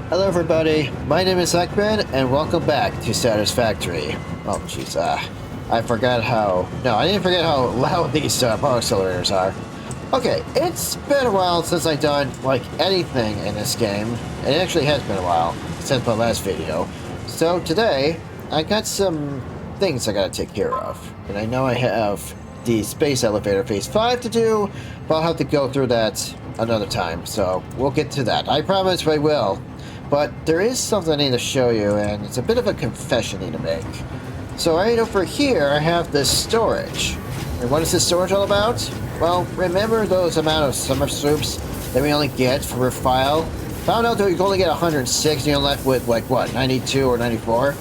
Hello everybody, my name is Ekman, and welcome back to Satisfactory. Oh jeez, I forgot how... No, I didn't forget how loud these power accelerators are. Okay, it's been a while since I've done, like, anything in this game. And it actually has been a while since my last video. So today, I got some things I gotta take care of. And I know I have the space elevator phase 5 to do, but I'll have to go through that another time. So we'll get to that. I promise I will. But there is something I need to show you, and it's a bit of a confession I need to make. So right over here, I have this storage. And what is this storage all about? Well, remember those amount of summer soups that we only get for a file? Found out that you can only get 106 and you're left with, like, what, 92 or 94?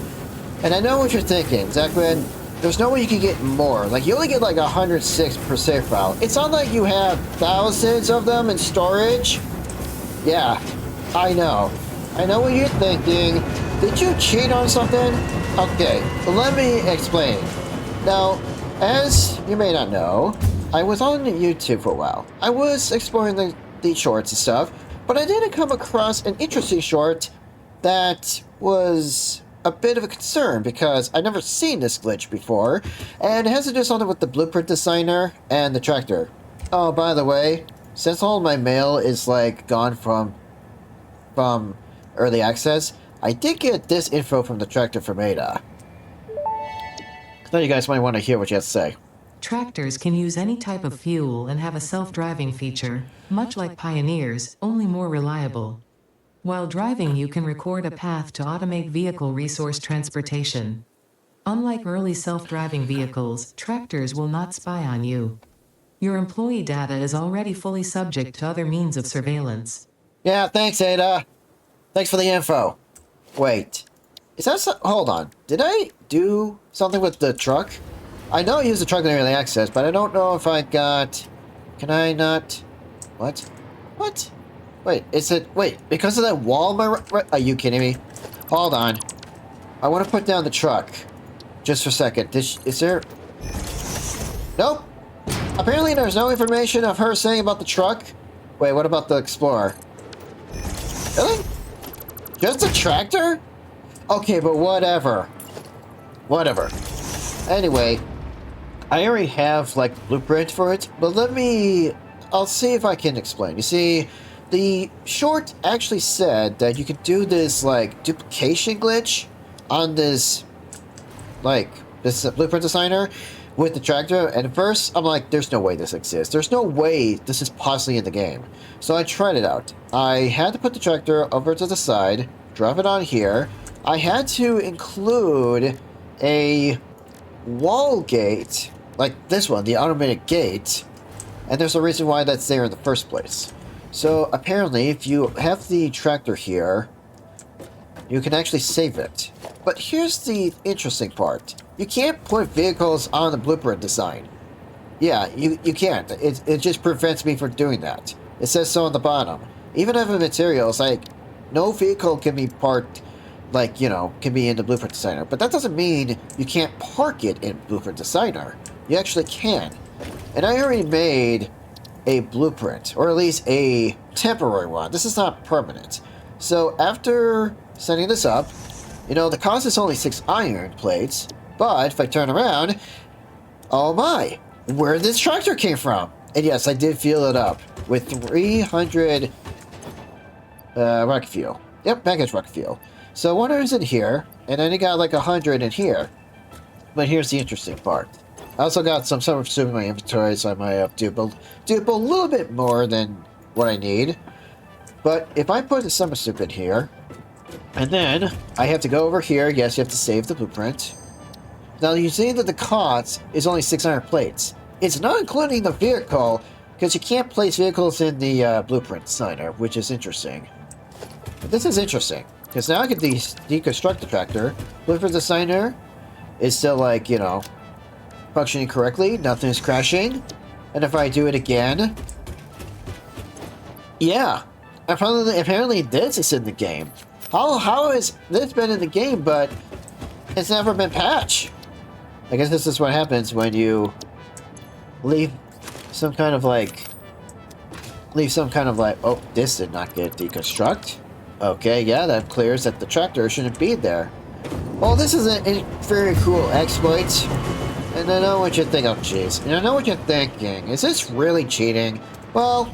And I know what you're thinking, Zachman. There's no way you can get more. Like, you only get, like, 106 per save file. It's not like you have thousands of them in storage. Yeah, I know. I know what you're thinking. Did you cheat on something? Okay, let me explain. Now, as you may not know, I was on YouTube for a while. I was exploring the shorts and stuff, but I didn't come across an interesting short that was a bit of a concern because I've never seen this glitch before, and it has to do something with the blueprint designer and the tractor. Oh, by the way, since all my mail is like gone from early access, I did get this info from the tractor from Ada. I thought you guys might want to hear what you have to say. Tractors can use any type of fuel and have a self-driving feature, much like Pioneers, only more reliable. While driving, you can record a path to automate vehicle resource transportation. Unlike early self-driving vehicles, tractors will not spy on you. Your employee data is already fully subject to other means of surveillance. Yeah, thanks, Ada. Thanks for the info. Wait, is that hold on. Did I do something with the truck? I know I used the truck in early access, but I don't know if I got... Can I not... What? What? Wait, is it... Wait, because of that wall, are you kidding me? Hold on. I want to put down the truck. Just for a second. Is there... Nope. Apparently there's no information of her saying about the truck. Wait, what about the Explorer? Really? Just a tractor? Okay, but whatever. Whatever. Anyway, I already have, like, blueprint for it, but I'll see if I can explain. You see, the short actually said that you could do this, like, duplication glitch on this, like, this blueprint designer with the tractor, and at first, I'm like, there's no way this exists. There's no way this is possibly in the game. So I tried it out. I had to put the tractor over to the side, drop it on here. I had to include a wall gate, like this one, the automated gate, and there's a reason why that's there in the first place. So apparently, if you have the tractor here, you can actually save it. But here's the interesting part. You can't put vehicles on the blueprint design. Yeah, you can't. It just prevents me from doing that. It says so on the bottom. Even if the materials, like, no vehicle can be parked, like, you know, can be in the blueprint designer. But that doesn't mean you can't park it in blueprint designer. You actually can. And I already made a blueprint, or at least a temporary one. This is not permanent. So after setting this up, you know, the cost is only 6 iron plates, but if I turn around, oh my, where this tractor came from? And yes, I did fuel it up with 300 rocket fuel. Yep, package rocket fuel. So 100 is in here, and then I got like 100 in here. But here's the interesting part. I also got some summer soup in my inventory, so I might have to do a little bit more than what I need. But if I put the summer soup in here, and then I have to go over here. Yes, you have to save the blueprint. Now you see that the cost is only 600 plates. It's not including the vehicle, because you can't place vehicles in the blueprint designer, which is interesting. But this is interesting, because now I can deconstruct the tractor. Blueprint designer is still, like, you know, functioning correctly. Nothing's crashing. And if I do it again... Yeah. Apparently this is in the game. How has this been in the game, but it's never been patched? I guess this is what happens when you leave some kind of like... Oh, this did not get deconstruct. Okay, yeah, that clears that the tractor shouldn't be there. Well, this is a very cool exploit. And I know what you're thinking. Oh, jeez. And I know what you're thinking. Is this really cheating? Well,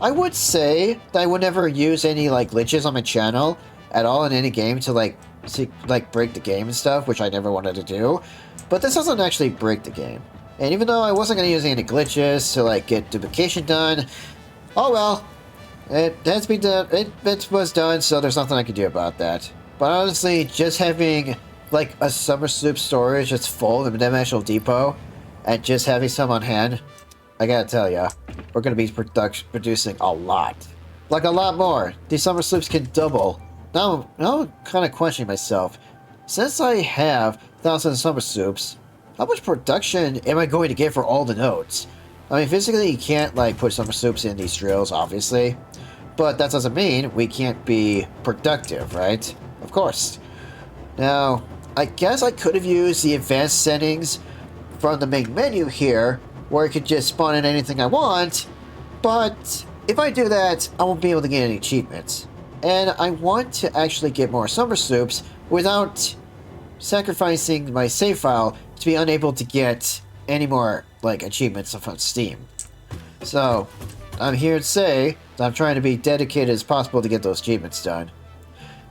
I would say that I would never use any, like, glitches on my channel at all in any game to, like, break the game and stuff, which I never wanted to do. But this doesn't actually break the game. And even though I wasn't going to use any glitches to, like, get duplication done, oh well. It has been done. It was done, so there's nothing I can do about that. But honestly, just having like a summer soup storage that's full in the Dimensional Depot, and just having some on hand, I gotta tell ya, we're gonna be producing a lot, like a lot more. These summer soups can double. Now I'm kind of questioning myself. Since I have 1,000 summer soups, how much production am I going to get for all the nodes? I mean, physically, you can't like put summer soups in these drills, obviously. But that doesn't mean we can't be productive, right? Of course. Now, I guess I could have used the advanced settings from the main menu here, where I could just spawn in anything I want, but if I do that, I won't be able to get any achievements. And I want to actually get more summer soups without sacrificing my save file to be unable to get any more, like, achievements from Steam. So, I'm here to say that I'm trying to be dedicated as possible to get those achievements done.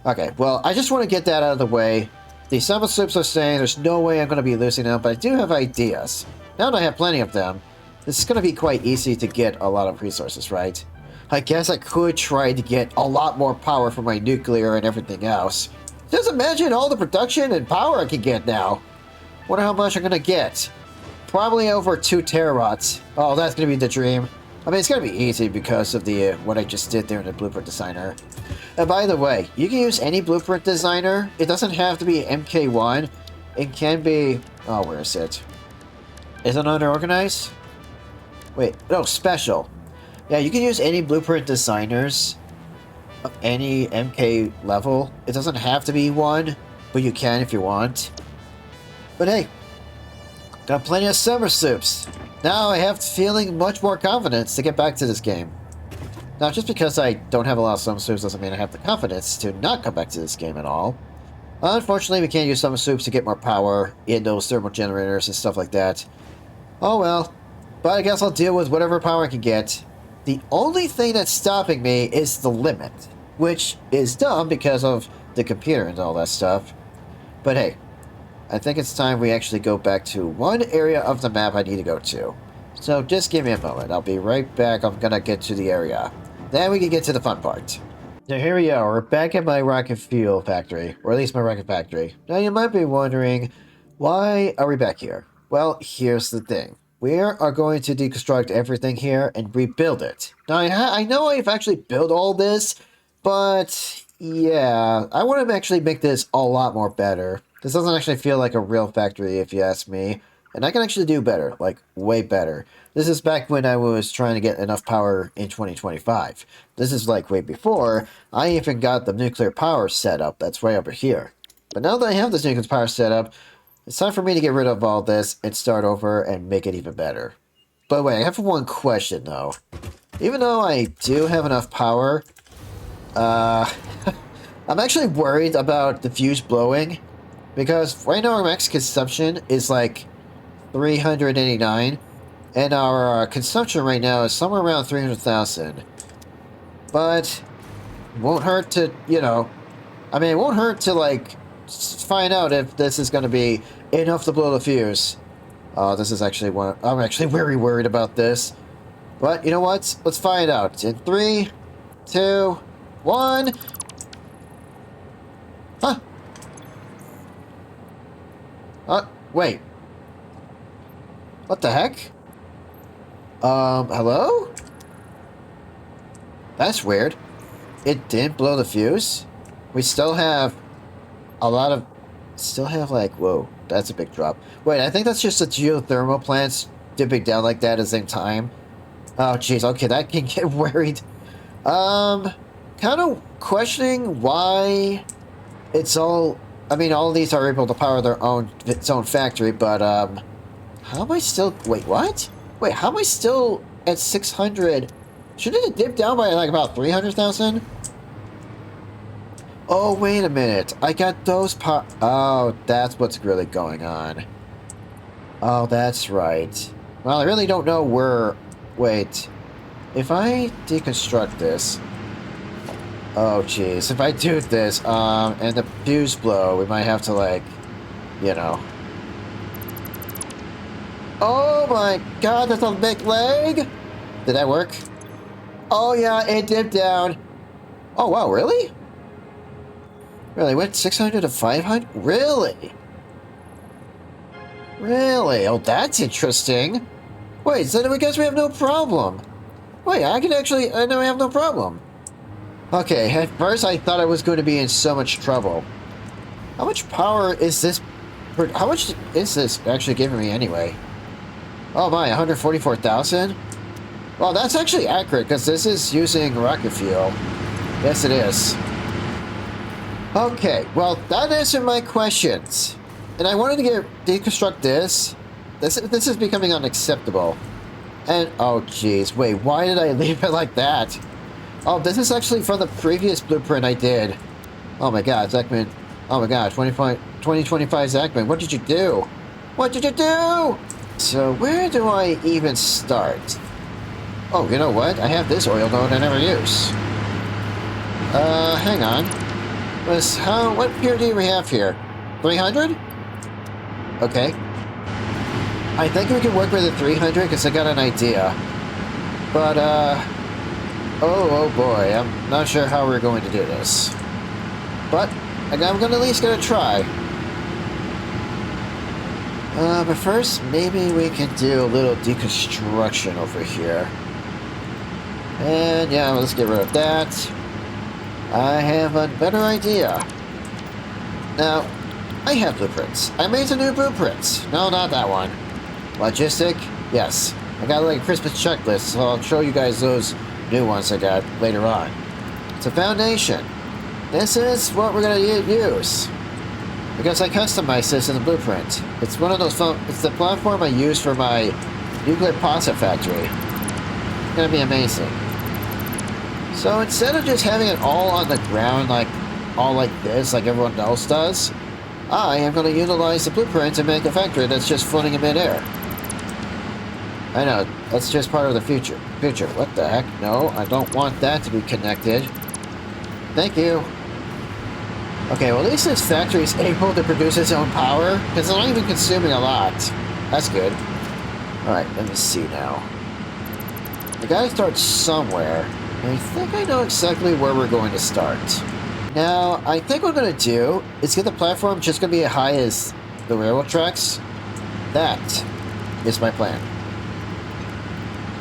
Okay, well, I just want to get that out of the way. The summer soups are saying there's no way I'm going to be losing them, but I do have ideas. Now that I have plenty of them, this is going to be quite easy to get a lot of resources, right? I guess I could try to get a lot more power from my nuclear and everything else. Just imagine all the production and power I can get now. Wonder how much I'm going to get. Probably over 2 terawatts. Oh, that's going to be the dream. I mean, it's going to be easy because of the what I just did there in the Blueprint Designer. And by the way, you can use any Blueprint Designer. It doesn't have to be MK1. It can be... Oh, where is it? Is it under Organize? Wait, no, Special. Yeah, you can use any Blueprint Designers of any MK level. It doesn't have to be one, but you can if you want. But hey, got plenty of summer soups. Now I have feeling much more confidence to get back to this game. Now, just because I don't have a lot of summer soups doesn't mean I have the confidence to not come back to this game at all. Unfortunately, we can't use summer soups to get more power in those thermal generators and stuff like that. Oh well. But I guess I'll deal with whatever power I can get. The only thing that's stopping me is the limit, which is dumb because of the computer and all that stuff. But hey, I think it's time we actually go back to one area of the map I need to go to. So just give me a moment. I'll be right back. I'm gonna get to the area. Then we can get to the fun part. So here we are. We're back at my rocket fuel factory, or at least my rocket factory. Now you might be wondering, why are we back here? Well, here's the thing. We are going to deconstruct everything here and rebuild it. Now I know I've actually built all this, but yeah, I want to actually make this a lot more better. This doesn't actually feel like a real factory, if you ask me. And I can actually do better, like, way better. This is back when I was trying to get enough power in 2025. This is, like, way before I even got the nuclear power set up that's way over here. But now that I have this nuclear power set up, it's time for me to get rid of all this and start over and make it even better. But wait, I have one question, though. Even though I do have enough power, I'm actually worried about the fuse blowing. Because right now our max consumption is like 389, and our consumption right now is somewhere around 300,000. But it won't hurt to, you know, I mean, it won't hurt to like find out if this is going to be enough to blow the fuse. This is actually one. I'm actually very worried about this. But you know what? Let's find out. In 3, 2, 1. Huh? Wait. What the heck? Hello? That's weird. It didn't blow the fuse? We still have a lot of... Still have, like... Whoa, that's a big drop. Wait, I think that's just the geothermal plants dipping down like that at the same time. Oh, jeez. Okay, that can get worried. Kind of questioning why it's all... I mean, all of these are able to power its own factory, but, how am I still... Wait, what? Wait, how am I still at 600? Shouldn't it dip down by, like, about 300,000? Oh, wait a minute. I got those Oh, that's what's really going on. Oh, that's right. Well, I really don't know where... Wait. If I deconstruct this... Oh, jeez. If I do this, and the fuse blow, we might have to, like, you know... Oh my god, that's a big leg! Did that work? Oh yeah, it dipped down. Oh wow, really? Really, went 600 to 500? Really? Really? Oh, that's interesting. Wait, so I guess we have no problem. Wait, I can actually... I know we have no problem. Okay, at first I thought I was going to be in so much trouble. How much power is this... How much is this actually giving me anyway? Oh my, 144,000? Well, that's actually accurate, because this is using rocket fuel. Yes, it is. Okay, well, that answered my questions. And I wanted to deconstruct this. This is becoming unacceptable. And, oh jeez, wait, why did I leave it like that? Oh, this is actually from the previous blueprint I did. Oh my god, Zekman. Oh my god, 2025 Zekman, what did you do? What did you do? So, where do I even start? Oh, you know what? I have this oil node I never use. Hang on. What purity do we have here? 300? Okay. I think we can work with the 300 because I got an idea. But, oh boy, I'm not sure how we're going to do this. But, I'm going to at least give it a try. But first, maybe we can do a little deconstruction over here. And yeah, let's get rid of that. I have a better idea. Now, I have blueprints. I made some new blueprints. No, not that one. Logistic? Yes. I got like a Christmas checklist, so I'll show you guys those new ones I got later on. It's a foundation. This is what we're going to use. Because I customized this in the blueprint. It's one of those it's the platform I use for my nuclear pasta factory. It's gonna be amazing. So instead of just having it all on the ground, all like this, like everyone else does, I am gonna utilize the blueprint to make a factory that's just floating in midair. I know, that's just part of the future. What the heck? No, I don't want that to be connected. Thank you. Okay, well at least this factory is able to produce its own power, because it's not even consuming a lot. That's good. Alright, let me see now. I gotta start somewhere. And I think I know exactly where we're going to start. Now, I think what I'm gonna do is get the platform just gonna be as high as the railroad tracks. That is my plan.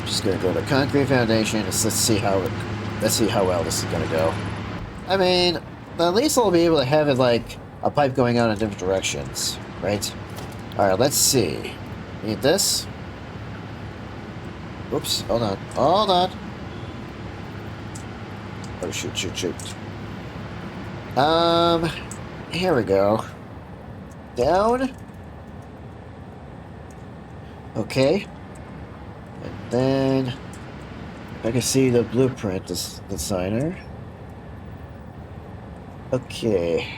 Just gonna go to concrete foundation. Let's see how well this is gonna go. I mean, at least I'll be able to have it like a pipe going out in different directions, right? Alright, let's see. Need this? Oops, hold on. Hold on. Oh, shoot. Here we go. Down. Okay. And then I can see the blueprint designer. Okay.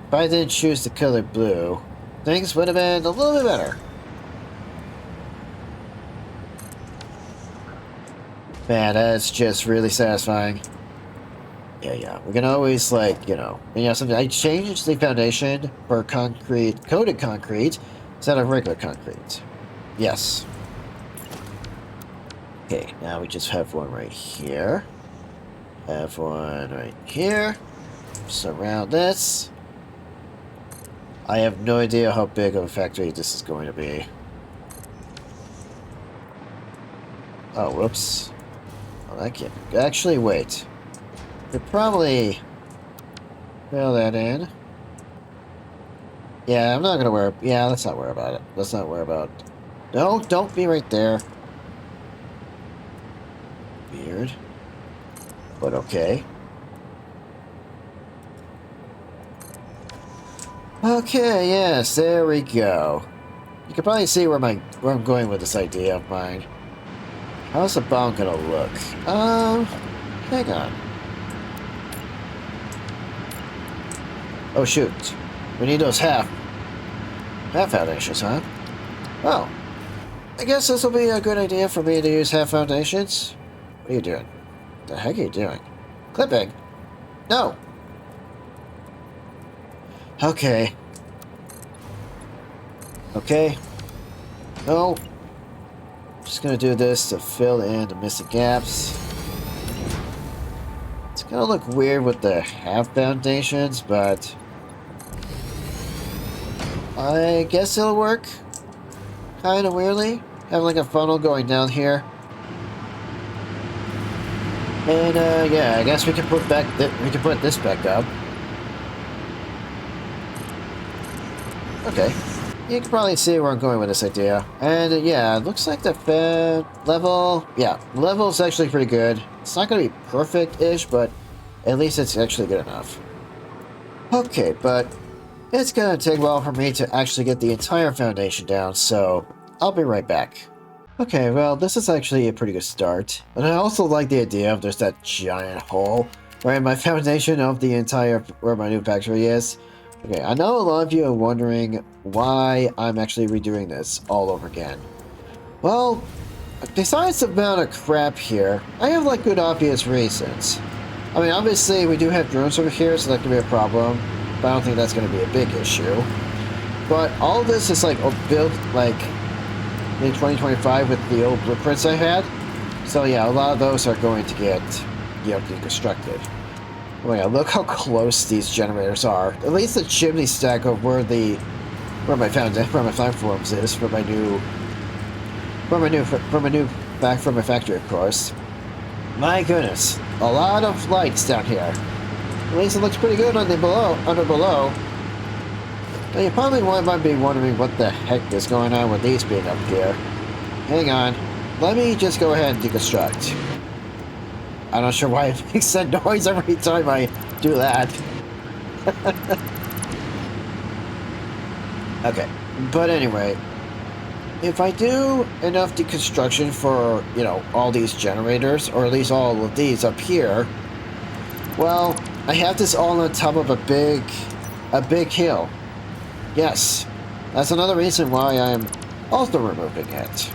If I didn't choose the color blue, things would have been a little bit better. Man, that's just really satisfying. Yeah. We can always, like, something. I changed the foundation for coated concrete, instead of regular concrete. Yes. Okay, now we just have one right here. Have one right here. Surround this. I have no idea how big of a factory this is going to be. Oh, whoops. Oh, I can't. Actually, wait. Could probably fill that in. Yeah, I'm not gonna worry. Yeah, let's not worry about it. Let's not worry about it. No, don't be right there. Weird. But okay. Okay, yes, there we go. You can probably see where I'm going with this idea of mine. How's the bomb gonna look? Hang on. Oh shoot. We need those half foundations, huh? Oh. I guess this will be a good idea for me to use half foundations. What are you doing? What the heck are you doing? Clipping? No. Okay. Okay. No. Just gonna do this to fill in the missing gaps. It's gonna look weird with the half foundations, but I guess it'll work. Kinda weirdly. Have like a funnel going down here. And yeah, I guess we can put this back up. Okay. You can probably see where I'm going with this idea. And yeah, it looks like the level... Yeah, the level is actually pretty good. It's not going to be perfect-ish, but at least it's actually good enough. Okay, but it's going to take a while for me to actually get the entire foundation down, so I'll be right back. Okay, well, this is actually a pretty good start. But I also like the idea of there's that giant hole right in my foundation of the entire... where my new factory is. Okay, I know a lot of you are wondering why I'm actually redoing this all over again. Well, besides the amount of crap here, I have like good obvious reasons. I mean, obviously we do have drones over here, so that could be a problem, but I don't think that's going to be a big issue. But all of this is like built like in 2025 with the old blueprints I had. So yeah, a lot of those are going to get, deconstructed. Oh yeah, look how close these generators are. At least the chimney stack of where my platforms is for my factory, of course. My goodness, a lot of lights down here. At least it looks pretty good under below. Now you probably might be wondering what the heck is going on with these being up here. Hang on, let me just go ahead and deconstruct. I'm not sure why it makes that noise every time I do that. Okay, but anyway, if I do enough deconstruction for, all these generators, or at least all of these up here, well, I have this all on top of a big hill. Yes, that's another reason why I'm also removing it.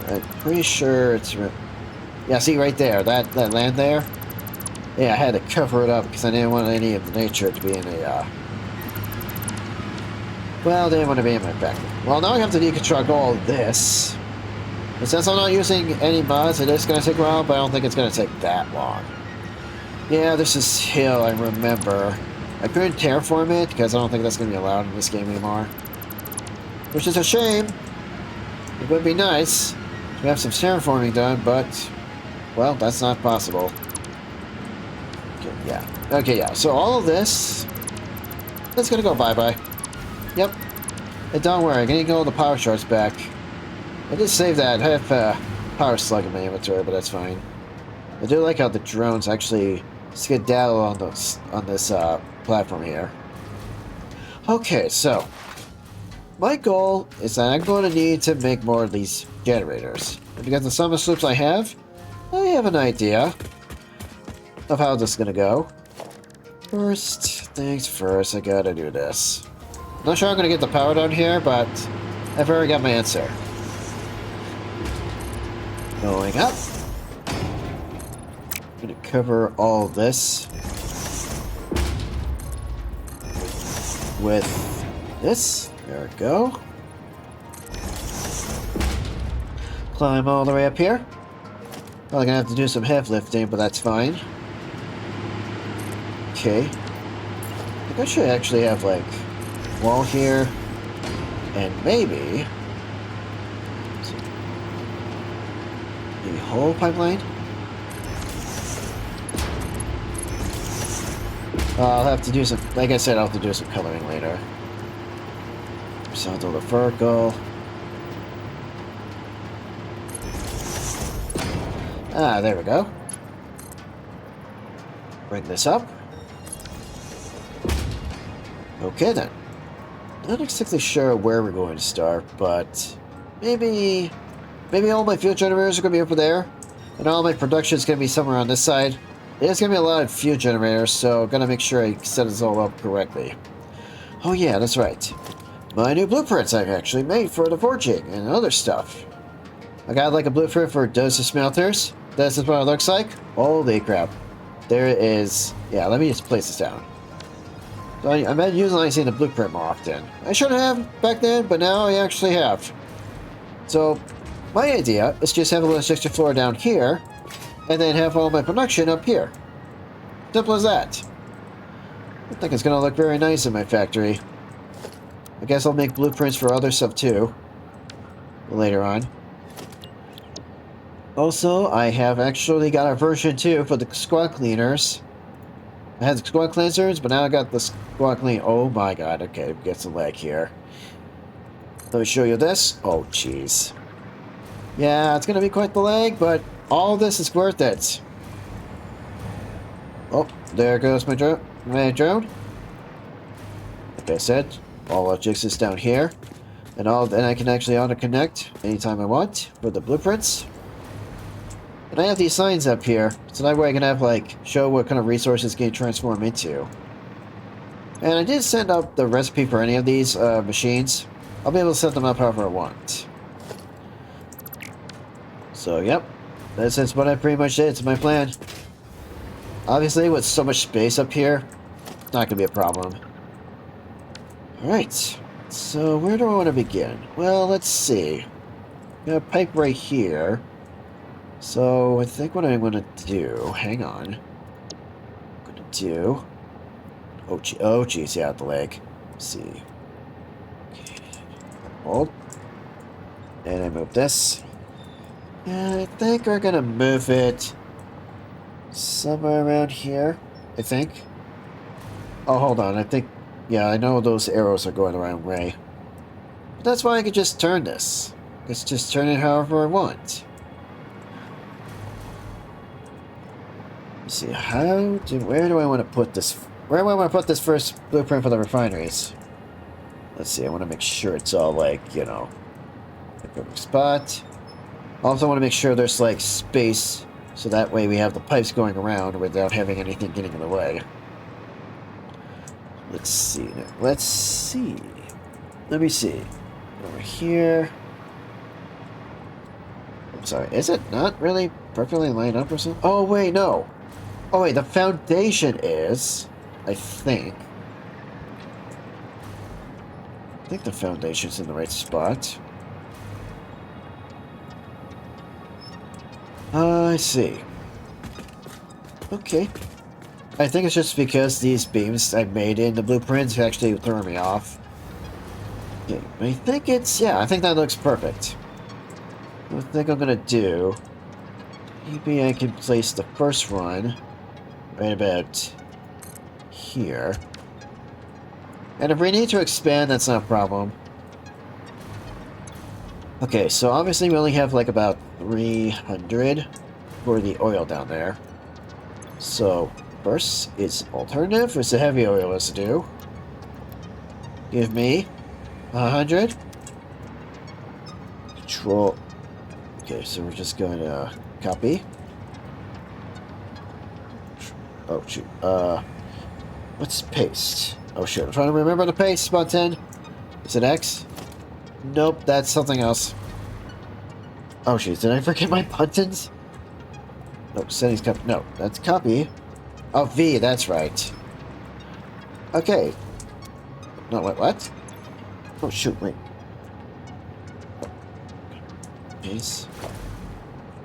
I'm pretty sure it's... Yeah, see right there, that land there? Yeah, I had to cover it up because I didn't want any of the nature to be in a, well, I didn't want to be in my factory. Well, now I have to deconstruct all of this. And since I'm not using any mods, it is going to take a while, but I don't think it's going to take that long. Yeah, there's this hill, I remember. I couldn't terraform it because I don't think that's going to be allowed in this game anymore. Which is a shame. It would be nice to have some terraforming done, but... well, that's not possible. Okay, yeah. Okay, yeah. So all of this... that's gonna go bye-bye. Yep. And don't worry, I'm gonna get all the power shards back. I did save that. I have power slug in my inventory, but that's fine. I do like how the drones actually skedaddle on this platform here. Okay, so... my goal is that I'm going to need to make more of these generators. And because of some of the sloops I have an idea of how this is gonna go. First things first, I gotta do this. Not sure I'm gonna get the power down here, but I've already got my answer. Going up. I'm gonna cover all this with this. There we go. Climb all the way up here. Probably gonna have to do some heavy lifting, but that's fine. Okay. I think I should actually have, like, wall here. And maybe... the whole pipeline? I'll have to do some... like I said, I'll have to do some coloring later. Horizontal to vertical. Ah, there we go. Bring this up. Okay then. Not exactly sure where we're going to start, but maybe all my fuel generators are going to be over there, and all my production is going to be somewhere on this side. There's gonna be a lot of fuel generators, so I'm gonna make sure I set this all up correctly. Oh yeah, that's right. My new blueprints I've actually made for the forging and other stuff. I got like a blueprint for dozens of smelters. This is what it looks like. Holy crap. There it is. Yeah, let me just place this down. So I'm not utilizing the blueprint more often. I shouldn't have back then, but now I actually have. So, my idea is just have a little extra floor down here, and then have all my production up here. Simple as that. I think it's gonna look very nice in my factory. I guess I'll make blueprints for other stuff too. Later on. Also, I have actually got a version 2 for the squad cleaners. I had the squad cleansers, but now I got the squad clean. Oh my god, okay, get some lag here. Let me show you this. Oh, jeez. Yeah, it's gonna be quite the lag, but all this is worth it. Oh, there goes my drone. Like I said, all logistics is down here. And I can actually auto-connect anytime I want for the blueprints. And I have these signs up here, so that way I can have, like, show what kind of resources get transformed into. And I did send up the recipe for any of these machines. I'll be able to set them up however I want. So, yep. This is what I pretty much did. It's my plan. Obviously, with so much space up here, it's not going to be a problem. Alright. So, where do I want to begin? Well, let's see. Got a pipe right here. So, I think what I'm going to do... Hang on. I'm going to do... Oh, geez, yeah, the leg. Let's see. Okay. Hold. And I move this. And I think we're going to move it... somewhere around here, I think. Oh, hold on, I think... Yeah, I know those arrows are going the wrong way. But that's why I could just turn this. Let's just turn it however I want. Let's see, where do I want to put this? Where do I want to put this first blueprint for the refineries? Let's see, I want to make sure it's all like, you know, the perfect spot. Also want to make sure there's like space, so that way we have the pipes going around without having anything getting in the way. Let's see. Let's see. Let me see. Over here. I'm sorry. Is it not really perfectly lined up or something? Oh, wait, no. Oh, wait. The foundation is, I think. I think the foundation's in the right spot. I see. Okay. I think it's just because these beams I made in the blueprints actually throw me off. Okay, I think it's... Yeah, I think that looks perfect. What I think I'm gonna do... Maybe I can place the first one right about here. And if we need to expand, that's not a problem. Okay, so obviously we only have like about 300 for the oil down there. So... First, it's alternative. It's a heavy oil residue. Give me 100. Control. Okay, so we're just going to copy. Oh shoot. What's paste? Oh shit. I'm trying to remember the paste button. Is it X? Nope, that's something else. Oh shoot. Did I forget my buttons? No, settings copy. No, that's copy. Oh, V, that's right. Okay. No, wait, what? Oh, shoot, wait. Oh. Paste.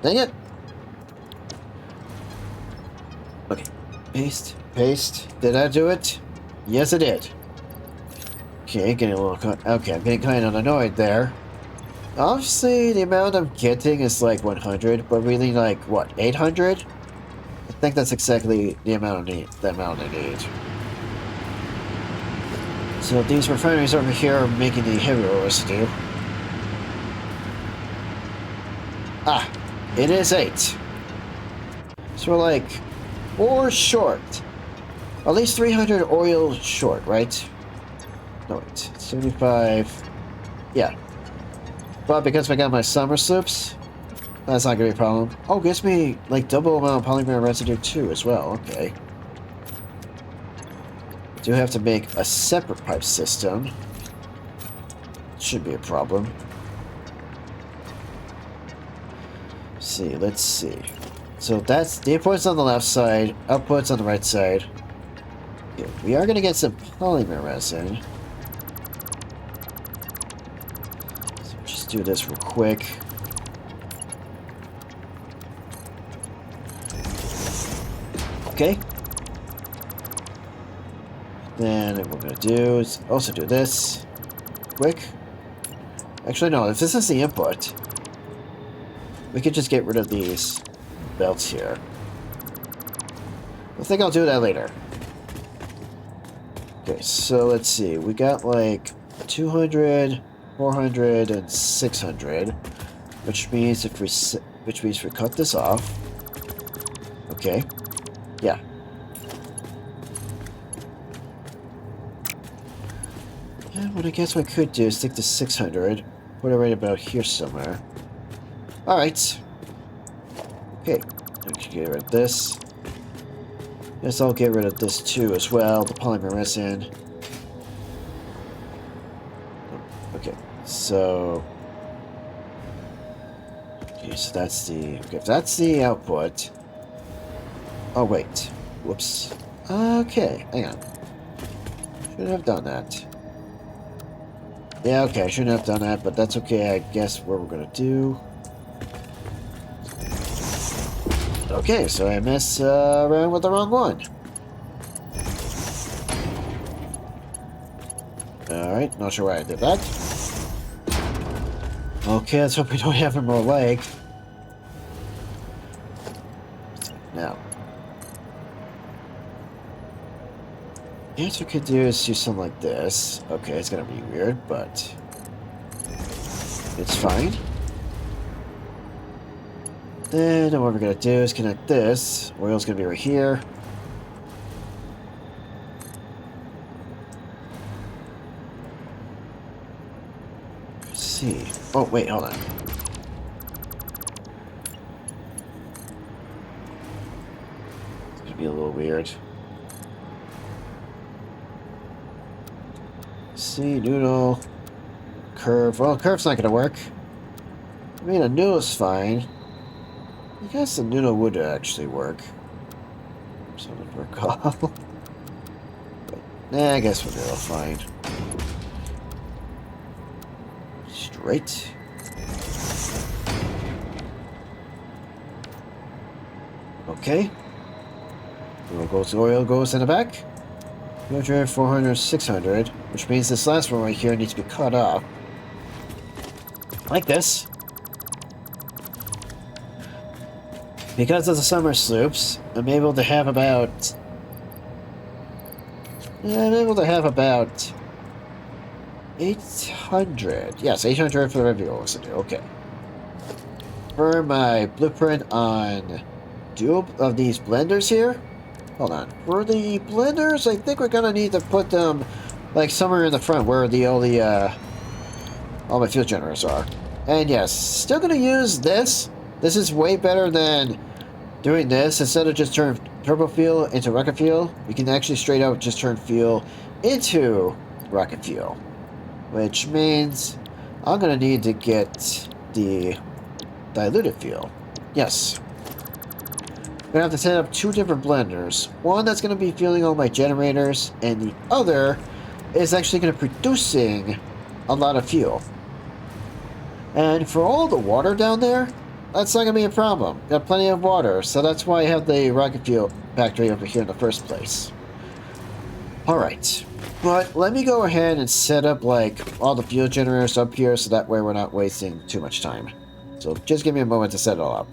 Dang it! Okay. Paste. Paste. Did I do it? Yes, I did. Okay, getting a little... Okay, I'm getting kind of annoyed there. Obviously, the amount I'm getting is like 100, but really like, what, 800? I think that's exactly the amount I need. So these refineries over here are making the heavy oil residue. Ah, it is 8. So we're like 4 short. At least 300 oil short, right? No, wait, 75. Yeah. But because I got my summer sloops, That's not gonna be a problem. Oh, gives me like double amount of polymer residue too as well. Okay. Do have to make a separate pipe system. Should be a problem. Let's see. So that's the inputs on the left side, outputs on the right side. Yeah, we are gonna get some polymer resin. So just do this real quick. Okay. Then what we're gonna do is also do this. Quick. Actually, no, if this is the input, we could just get rid of these belts here. I think I'll do that later. Okay, so let's see. We got like 200, 400, and 600, which means if we cut this off. Okay. Yeah. And what I guess what I could do is stick to 600. Put it right about here somewhere. Alright. Okay. I can get rid of this. Guess I'll get rid of this too as well. The polymer resin. Okay. So... okay, so that's the... okay, if that's the output... oh, wait. Whoops. Okay, hang on. Should have done that. Yeah, okay, I shouldn't have done that, but that's okay, I guess what we're gonna do. Okay, so I messed around with the wrong one. Alright, not sure why I did that. Okay, let's hope we don't have him more leg. Now. I guess we could do is do something like this. Okay, it's gonna be weird, but it's fine. Then what we're gonna do is connect this. Oil's gonna be right here. Let's see. Oh, wait, hold on. It's gonna be a little weird. See, noodle, curve. Well, curve's not gonna work. I mean, a noodle's fine. I guess the noodle would actually work. Something to recall. But, nah, I guess we'll do it fine. Straight. Okay. Oil goes in the back. 200, 400, 600, which means this last one right here needs to be cut off. Like this. Because of the summer sloops, I'm able to have about... I'm able to have about... 800. Yes, 800 for the review residue. Okay. For my blueprint on dual of these blenders here... hold on. For the blenders, I think we're gonna need to put them like somewhere in the front where all my fuel generators are. And yes, still gonna use this. This is way better than doing this. Instead of just turn turbo fuel into rocket fuel, we can actually straight out just turn fuel into rocket fuel. Which means I'm gonna need to get the diluted fuel. Yes. I'm gonna have to set up two different blenders. One that's gonna be fueling all my generators, and the other is actually gonna be producing a lot of fuel. And for all the water down there, that's not gonna be a problem. Got plenty of water, so that's why I have the rocket fuel factory over here in the first place. Alright. But let me go ahead and set up like all the fuel generators up here so that way we're not wasting too much time. So just give me a moment to set it all up.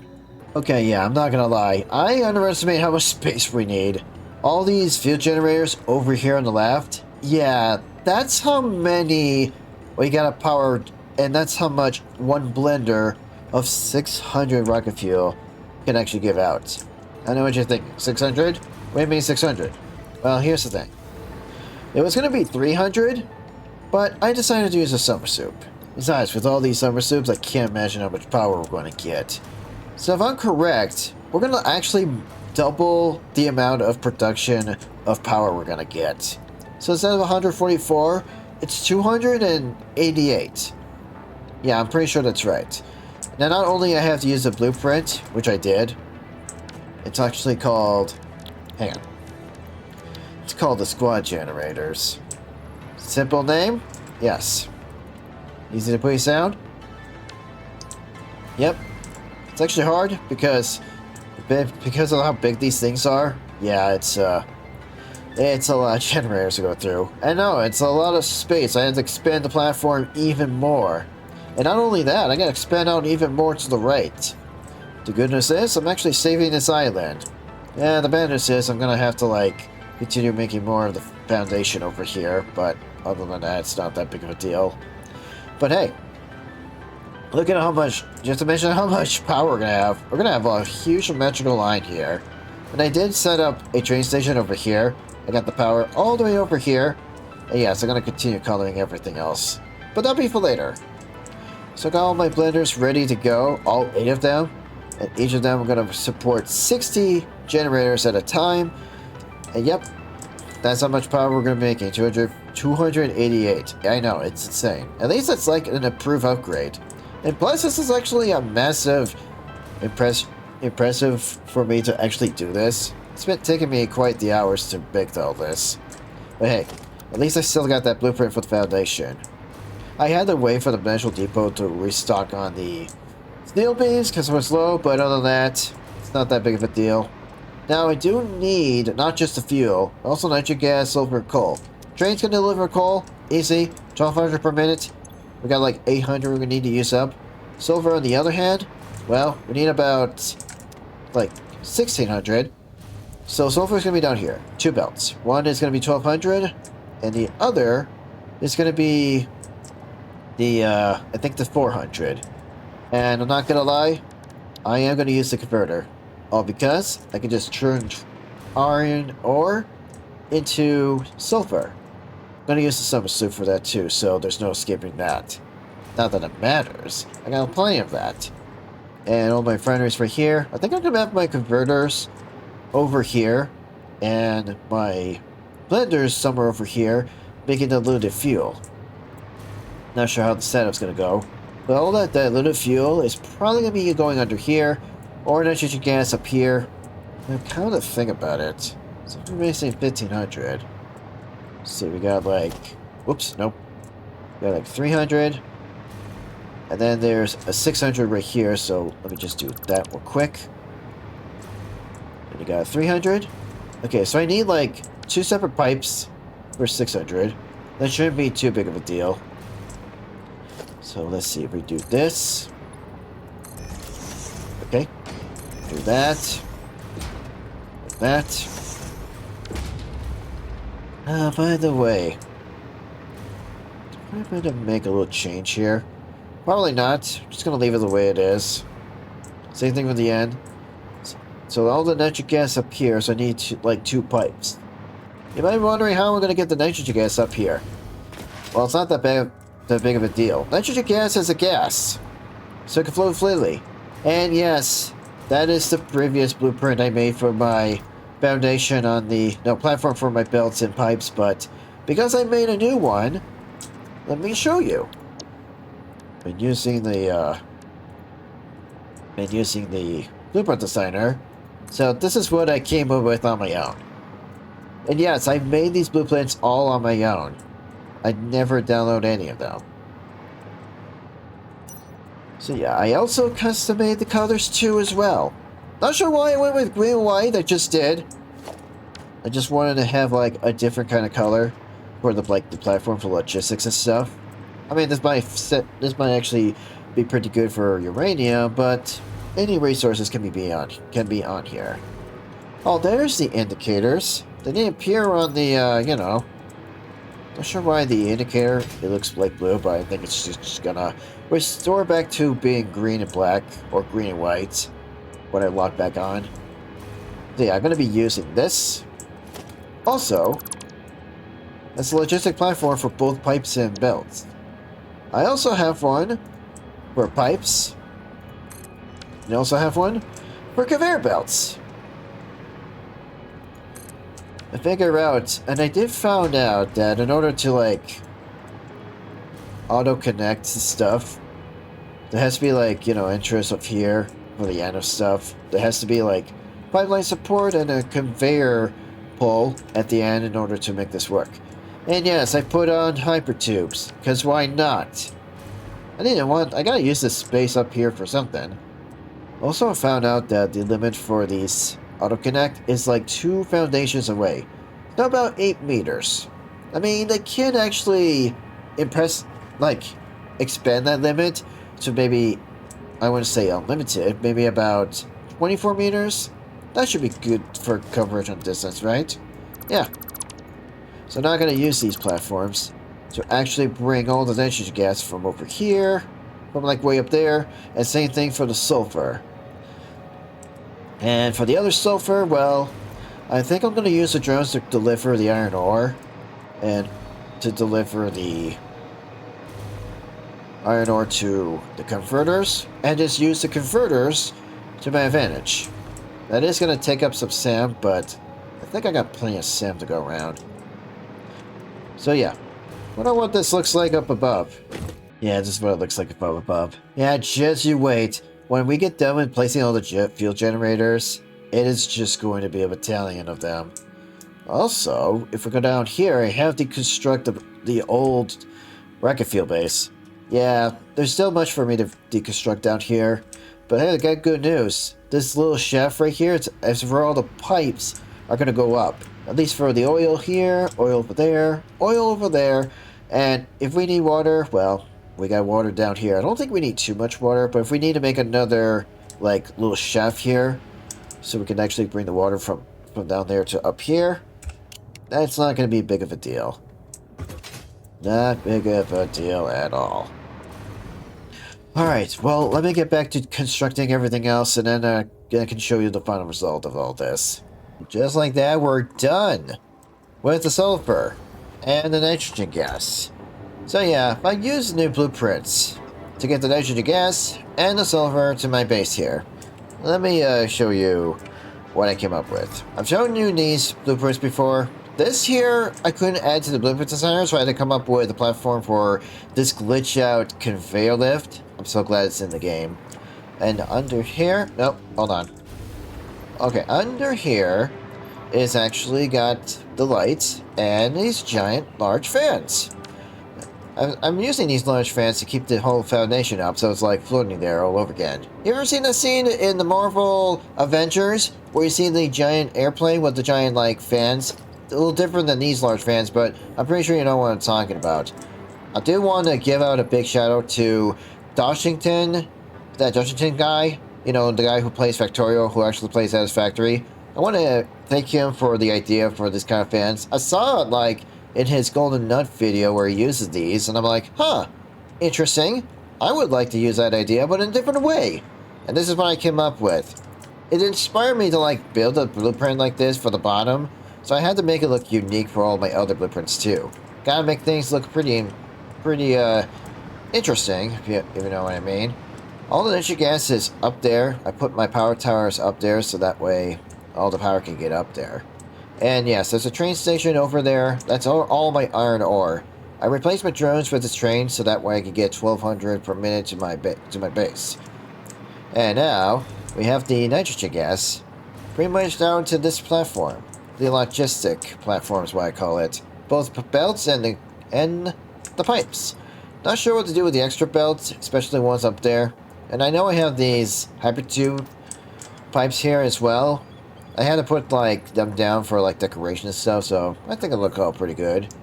Okay, yeah, I'm not gonna lie. I underestimate how much space we need. All these fuel generators over here on the left, yeah, that's how many we gotta power, and that's how much one blender of 600 rocket fuel can actually give out. I know what you're thinking. 600? What do you mean 600? Well, here's the thing. It was gonna be 300, but I decided to use a summer soup. Besides, with all these summer soups, I can't imagine how much power we're going to get. So if I'm correct, we're going to actually double the amount of production of power we're going to get. So instead of 144, it's 288. Yeah, I'm pretty sure that's right. Now, not only I have to use the blueprint, which I did, it's actually called... Hang on. It's called the squad generators. Simple name? Yes. Easy to put sound? Yep. It's actually hard because of how big these things are. Yeah, it's a lot of generators to go through. I know, it's a lot of space. I had to expand the platform even more. And not only that, I gotta expand out even more to the right. The good news is, I'm actually saving this island. Yeah, the bad news is, I'm gonna have to, like, continue making more of the foundation over here. But other than that, it's not that big of a deal. But hey, look at how much, just to mention how much power we're gonna have. We're gonna have a huge symmetrical line here. And I did set up a train station over here. I got the power all the way over here. And yes, I'm gonna continue coloring everything else. But that'll be for later. So I got all my blenders ready to go, all 8 of them. And each of them are gonna support 60 generators at a time. And yep, that's how much power we're gonna be making, 288. I know, it's insane. At least it's like an improved upgrade. And plus, this is actually a massive impressive for me to actually do this. It's been taking me quite the hours to make all this. But hey, at least I still got that blueprint for the foundation. I had to wait for the Metro Depot to restock on the steel beams because it was low, but other than that, it's not that big of a deal. Now, I do need not just the fuel, also nitric gas, sulfur, and coal. Train's gonna deliver coal, easy, 1200 per minute. We got like 800 we need to use up. Silver, on the other hand, well, we need about like 1600. So sulfur is gonna be down here, 2 belts. One is gonna be 1200, and the other is gonna be the I think the 400. And I'm not gonna lie, I am gonna use the converter, all because I can just turn iron ore into sulfur. I'm gonna use the summer suit for that too, so there's no escaping that. Not that it matters. I got plenty of that. And all my refineries right here. I think I'm gonna have my converters over here, and my blenders somewhere over here, making diluted fuel. Not sure how the setup's gonna go. But all that diluted fuel is probably gonna be going under here, or nitrogen gas up here. I'm kind of think about it. So we're missing 1500. Let's see, we got like, whoops, nope. We got like 300. And then there's a 600 right here, so let me just do that real quick. And you got 300. Okay, so I need like 2 separate pipes for 600. That shouldn't be too big of a deal. So let's see if we do this. Okay. Do that. Do that. By the way, I'm going to make a little change here. Probably not. I'm just going to leave it the way it is. Same thing with the end. So all the nitric gas up here, so I need like 2 pipes. You might be wondering how we're going to get the nitrogen gas up here. Well, it's not that big of a deal. Nitrogen gas is a gas, so it can flow freely. And yes, that is the previous blueprint I made for my foundation on the platform for my belts and pipes, but because I made a new one, let me show you. Been using the blueprint designer, so this is what I came up with on my own. And yes, I made these blueprints all on my own. I never download any of them. So yeah, I also custom made the colors too as well. Not sure why I went with green and white, I just did. I just wanted to have like a different kind of color for the platform for logistics and stuff. I mean, this might actually be pretty good for uranium, but any resources can be on here. Oh, there's the indicators. They didn't appear on the not sure why the indicator, it looks like blue, but I think it's just gonna restore back to being green and black, or green and white, when I lock back on. So yeah, I'm gonna be using this. Also, as a logistic platform for both pipes and belts. I also have one for pipes, You also have one for conveyor belts. I figured out, and I did found out that in order to like auto-connect stuff, there has to be like, you know, interest up here for the end of stuff. There has to be like pipeline support and a conveyor pole at the end in order to make this work. And yes, I put on hypertubes, because why not? I gotta use this space up here for something. Also, I found out that the limit for these autoconnect is like 2 foundations away. So about 8 meters. I mean, they can actually expand that limit to maybe, I wouldn't say unlimited, maybe about 24 meters? That should be good for coverage on distance, right? Yeah. So now I'm going to use these platforms to actually bring all the nitrogen gas from over here, from like way up there, and same thing for the sulfur. And for the other sulfur, well, I think I'm going to use the drones to deliver the iron ore, and to deliver the iron ore to the converters, and just use the converters to my advantage. That is going to take up some SAM, but I think I got plenty of SAM to go around. So yeah, wonder what this looks like up above. Yeah, this is what it looks like above. Yeah, just you wait. When we get done with placing all the fuel generators, it is just going to be a battalion of them. Also, if we go down here, I have deconstructed the old rocket fuel base. Yeah, there's still much for me to deconstruct down here, but hey, I got good news. This little shaft right here, it's where all the pipes are going to go up. At least for the oil here, oil over there, and if we need water, well, we got water down here. I don't think we need too much water, but if we need to make another, like, little shaft here, so we can actually bring the water from down there to up here, that's not going to be big of a deal. Not big of a deal at all. Alright, well, let me get back to constructing everything else, and then I can show you the final result of all this. Just like that, we're done with the sulfur and the nitrogen gas. So yeah, I used new blueprints to get the nitrogen gas and the sulfur to my base here. Let me show you what I came up with. I've shown you these blueprints before. This here, I couldn't add to the blueprint designer, so I had to come up with a platform for this glitch out conveyor lift. I'm so glad it's in the game. And under here, nope, hold on. Okay, under here is actually got the lights and these giant large fans. I'm using these large fans to keep the whole foundation up, so it's like floating there all over again. You ever seen that scene in the Marvel Avengers where you see the giant airplane with the giant like fans? A little different than these large fans, but I'm pretty sure you know what I'm talking about. I do want to give out a big shout out to Doshington, that Doshington guy. You know, the guy who plays Factorio, who actually plays Satisfactory. I want to thank him for the idea for this kind of fans. I saw it, like, in his Golden Nut video where he uses these, and I'm like, huh, interesting. I would like to use that idea, but in a different way. And this is what I came up with. It inspired me to, like, build a blueprint like this for the bottom, so I had to make it look unique for all my other blueprints, too. Gotta make things look pretty, interesting, if you know what I mean. All the nitrogen gas is up there. I put my power towers up there so that way all the power can get up there. And yes, there's a train station over there. That's all my iron ore. I replaced my drones with this train so that way I can get 1200 per minute to my base. And now we have the nitrogen gas pretty much down to this platform. The logistic platform is what I call it. Both belts and the pipes. Not sure what to do with the extra belts, especially ones up there. And I know I have these hypertube pipes here as well. I had to put like them down for like decoration and stuff, so I think it'll look all pretty good.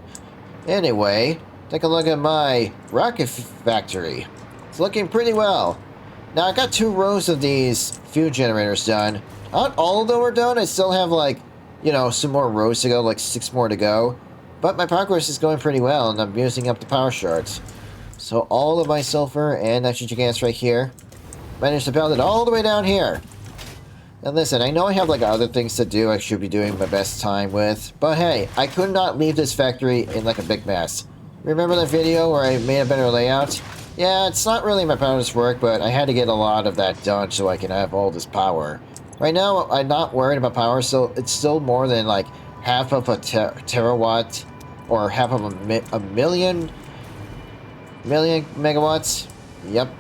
Anyway, take a look at my rocket factory. It's looking pretty well. Now I got 2 rows of these fuel generators done. Not all of them are done. I still have like, you know, some more rows to go, like 6 more to go. But my progress is going pretty well, and I'm using up the power shards. So all of my sulfur and nitrogen gas right here. Managed to build it all the way down here. And listen, I know I have like other things to do I should be doing my best time with. But hey, I could not leave this factory in like a big mess. Remember that video where I made a better layout? Yeah, it's not really my proudest work, but I had to get a lot of that done so I can have all this power. Right now, I'm not worried about power, so it's still more than like half of a terawatt or half of a million megawatts. Yep,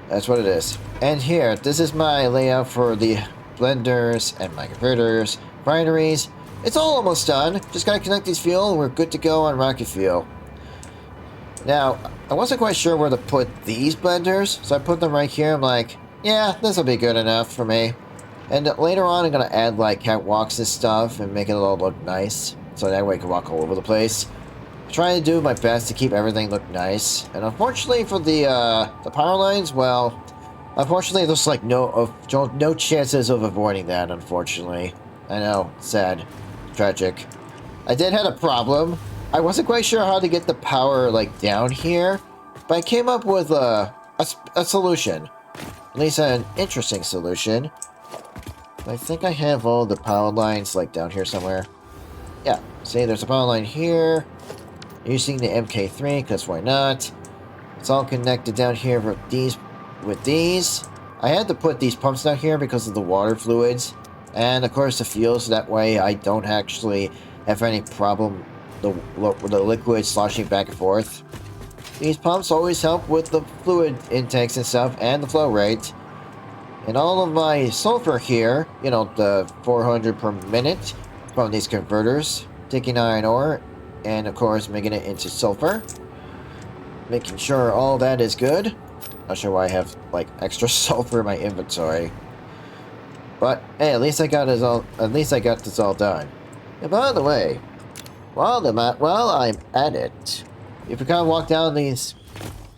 that's what it is. And here, this is my layout for the blenders and my converters, binaries. It's all almost done. Just gotta connect these fuel and we're good to go on rocket fuel. Now, I wasn't quite sure where to put these blenders, so I put them right here. I'm like, yeah, this will be good enough for me. And later on, I'm going to add, like, catwalks and stuff and make it all look nice. So that way I can walk all over the place. Trying to do my best to keep everything look nice. And unfortunately for the power lines, well, unfortunately there's, like, no chances of avoiding that, unfortunately. I know, sad, tragic. I did have a problem. I wasn't quite sure how to get the power, like, down here, but I came up with a solution. At least an interesting solution. I think I have all the power lines, like, down here somewhere. Yeah, see, there's a power line here. Using the MK3, because why not? It's all connected down here with these. I had to put these pumps down here because of the water fluids. And, of course, the fuel, so that way I don't actually have any problem with the liquid sloshing back and forth. These pumps always help with the fluid intakes and stuff, and the flow rate. And all of my sulfur here, you know, the 400 per minute from these converters, taking iron ore, and of course making it into sulfur. Making sure all that is good. Not sure why I have, like, extra sulfur in my inventory. But, hey, at least I got this all done. And by the way, while I'm at it, if you kind of walk down these,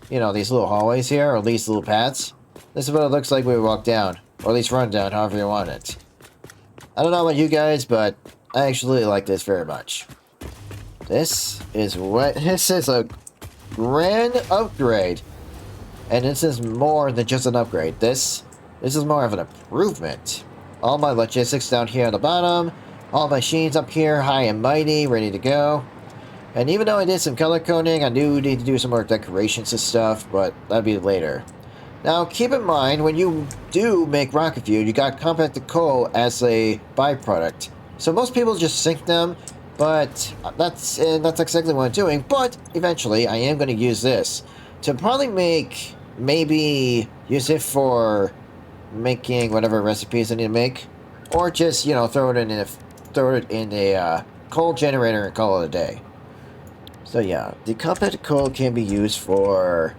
you know, these little hallways here, or these little paths, this is what it looks like when we walk down, or at least run down, however you want it. I don't know about you guys, but I actually like this very much. This is a grand upgrade, and this is more than just an upgrade. This is more of an improvement. All my logistics down here at the bottom. All my machines up here, high and mighty, ready to go. And even though I did some color coding, I do need to do some more decorations and stuff, but that'll be later. Now, keep in mind, when you do make rocket fuel, you got compacted coal as a byproduct. So most people just sink them, but that's exactly what I'm doing. But eventually, I am going to use this to probably maybe use it for making whatever recipes I need to make, or just, you know, throw it in a coal generator and call it a day. So yeah, the compacted coal can be used for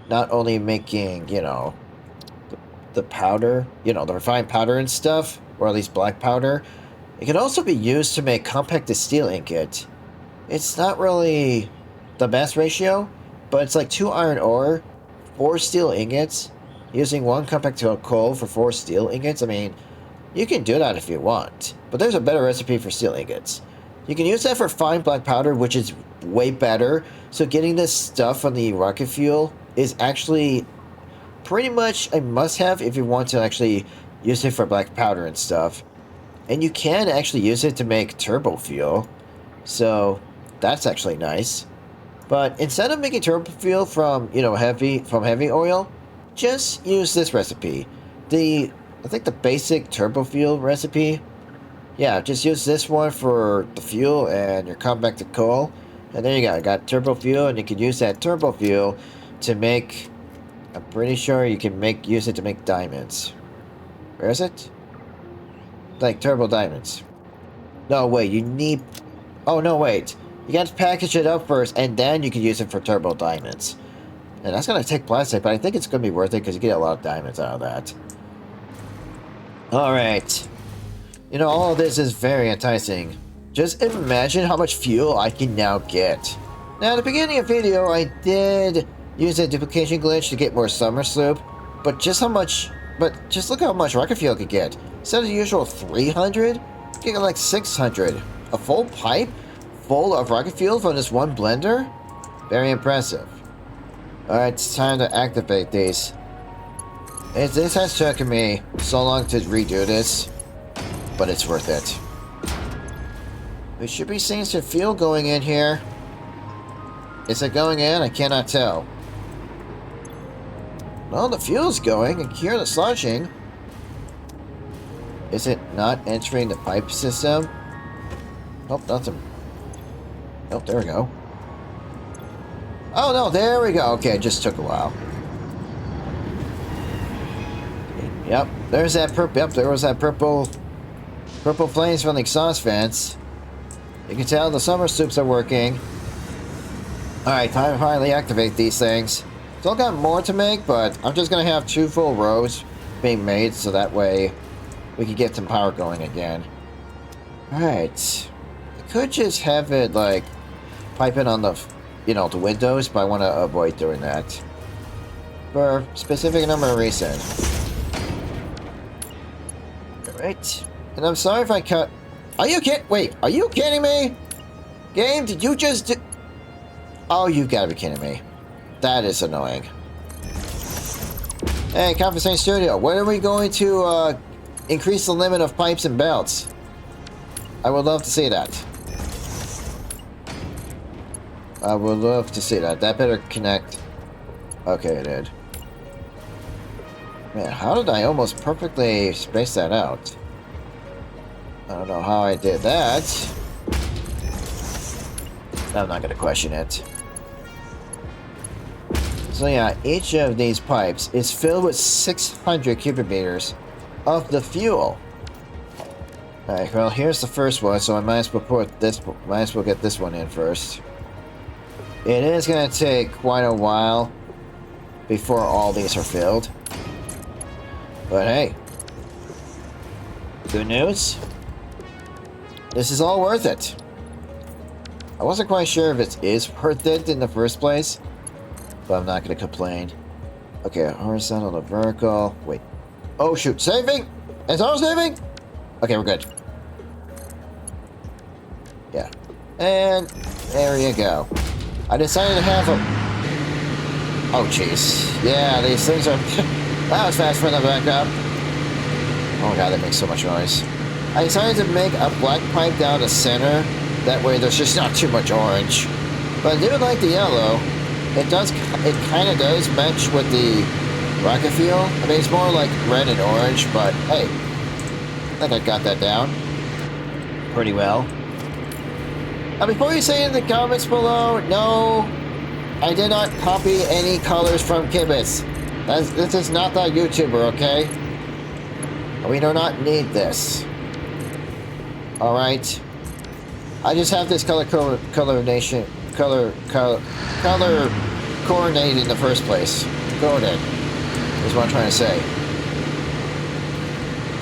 not only making, you know, the powder, you know, the refined powder and stuff, or at least black powder. It can also be used to make compacted steel ingot. It's not really the best ratio, but it's like 2 iron ore, 4 steel ingots, using 1 compacted coal for 4 steel ingots. I mean, you can do that if you want, but there's a better recipe for steel ingots. You can use that for fine black powder, which is way better. So getting this stuff from the rocket fuel is actually pretty much a must-have if you want to actually use it for black powder and stuff. And you can actually use it to make turbo fuel, so that's actually nice. But instead of making turbo fuel from, you know, heavy oil, just use this recipe. I think the basic turbo fuel recipe. Yeah, just use this one for the fuel and your compacted coal. And there you go. I got turbo fuel, and you can use that turbo fuel to make... I'm pretty sure you can use it to make diamonds. Where is it? Like turbo diamonds. No, wait, you need... Oh, no, wait. You got to package it up first, and then you can use it for turbo diamonds. And that's going to take plastic, but I think it's going to be worth it because you get a lot of diamonds out of that. Alright. You know, all of this is very enticing. Just imagine how much fuel I can now get. Now, at the beginning of the video, I did use a duplication glitch to get more summer sloop, but just look how much rocket fuel I could get. Instead of the usual 300, I get like 600. A full pipe full of rocket fuel from this one blender? Very impressive. Alright, it's time to activate these. This has taken me so long to redo this, but it's worth it. We should be seeing some fuel going in here. Is it going in? I cannot tell. Well, the fuel's going, and here the sloshing. Is it not entering the pipe system? Nope, nothing. Nope, there we go. Oh no, there we go. Okay, it just took a while. Yep, there's that purple. Yep, there was that purple flames from the exhaust vents. You can tell the summer soups are working. Alright, time to finally activate these things. Still got more to make, but I'm just gonna have 2 full rows being made so that way we can get some power going again. Alright. I could just have it, like, pipe in on the, you know, the windows, but I want to avoid doing that. For a specific number of reasons. Alright. And I'm sorry if I cut... Are you kidding? Wait, are you kidding me? Game, did you just do... Oh, you gotta be kidding me. That is annoying. Hey, Conferencing Studio, when are we going to increase the limit of pipes and belts? I would love to see that. I would love to see that. That better connect. Okay, it did. Man, how did I almost perfectly space that out? I don't know how I did that. I'm not gonna question it. So yeah, each of these pipes is filled with 600 cubic meters of the fuel. Alright, well here's the first one, so I might as well get this one in first. It is gonna take quite a while before all these are filled. But hey, good news. This is all worth it. I wasn't quite sure if it is worth it in the first place, but I'm not going to complain. Okay, horizontal to vertical. Wait. Oh, shoot. Saving? Is auto saving? Okay, we're good. Yeah. And there you go. I decided to have a... Oh, jeez. Yeah, these things are... That was fast for them back up. Oh, God, that makes so much noise. I decided to make a black pipe down the center. That way there's just not too much orange. But I do like the yellow. It kind of does match with the rocket fuel. I mean, it's more like red and orange, but hey. I think I got that down pretty well. Now, before you say in the comments below, no, I did not copy any colors from Kibitz. This is not that YouTuber, okay? We do not need this. Alright. I just have this color coordinated in the first place. Coded is what I'm trying to say.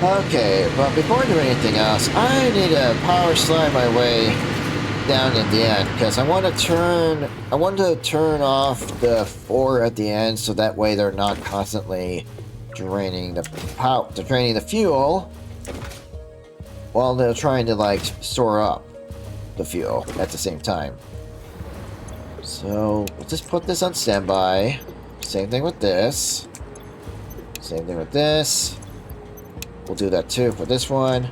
Okay, but before I do anything else, I need to power slide my way down at the end because I want to turn off the 4 at the end so that way they're not constantly draining the fuel while they're trying to like store up the fuel at the same time. So we'll just put this on standby. Same thing with this. Same thing with this. We'll do that too for this one.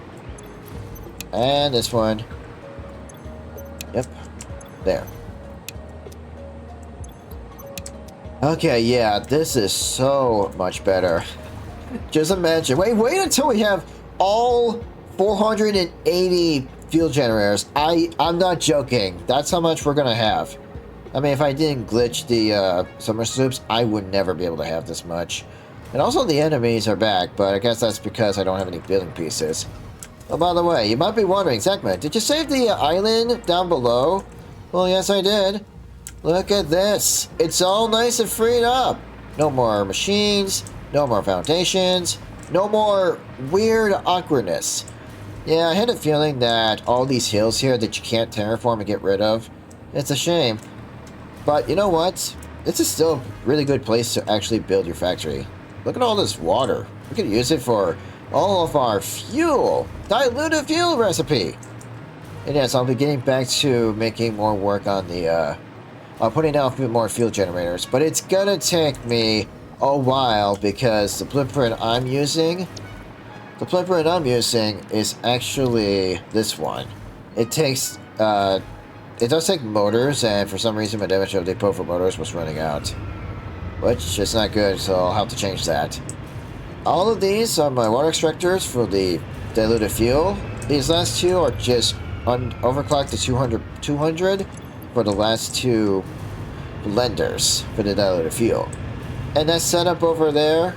And this one. Yep. There. Okay, yeah, this is so much better. Just imagine. Wait until we have all 480 fuel generators. I'm not joking. That's how much we're gonna have. I mean, if I didn't glitch the summer soups, I would never be able to have this much. And also the enemies are back, but I guess that's because I don't have any building pieces. Oh, by the way, you might be wondering, Zekman, did you save the island down below? Well, yes, I did. Look at this. It's all nice and freed up. No more machines, no more foundations, no more weird awkwardness. Yeah, I had a feeling that all these hills here that you can't terraform and get rid of, it's a shame. But you know what? This is still a really good place to actually build your factory. Look at all this water. We could use it for all of our fuel. Diluted fuel recipe. And yes, I'll be getting back to making more work on the, putting out more fuel generators. But it's gonna take me a while because the blueprint I'm using is actually this one. It takes, it does take motors, and for some reason my damage of depot for motors was running out. which is not good, so I'll have to change that. All of these are my water extractors for the diluted fuel. These last two are just overclocked to 200 for the last two blenders for the diluted fuel. And that setup over there,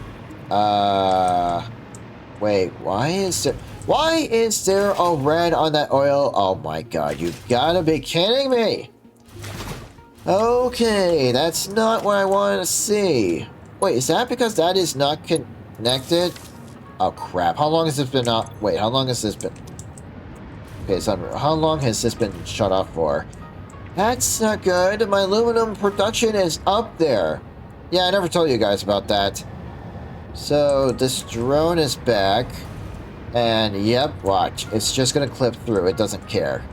wait, why is there a red on that oil? Oh my god, you gotta be kidding me! Okay, that's not what I wanted to see. Wait, is that because that is not connected? Oh crap, how long has this been out? Wait, how long has this been? Okay, it's unreal. How long has this been shut off for? That's not good. My aluminum production is up there. Yeah, I never told you guys about that. So, this drone is back. And, yep, watch. It's just gonna clip through. It doesn't care.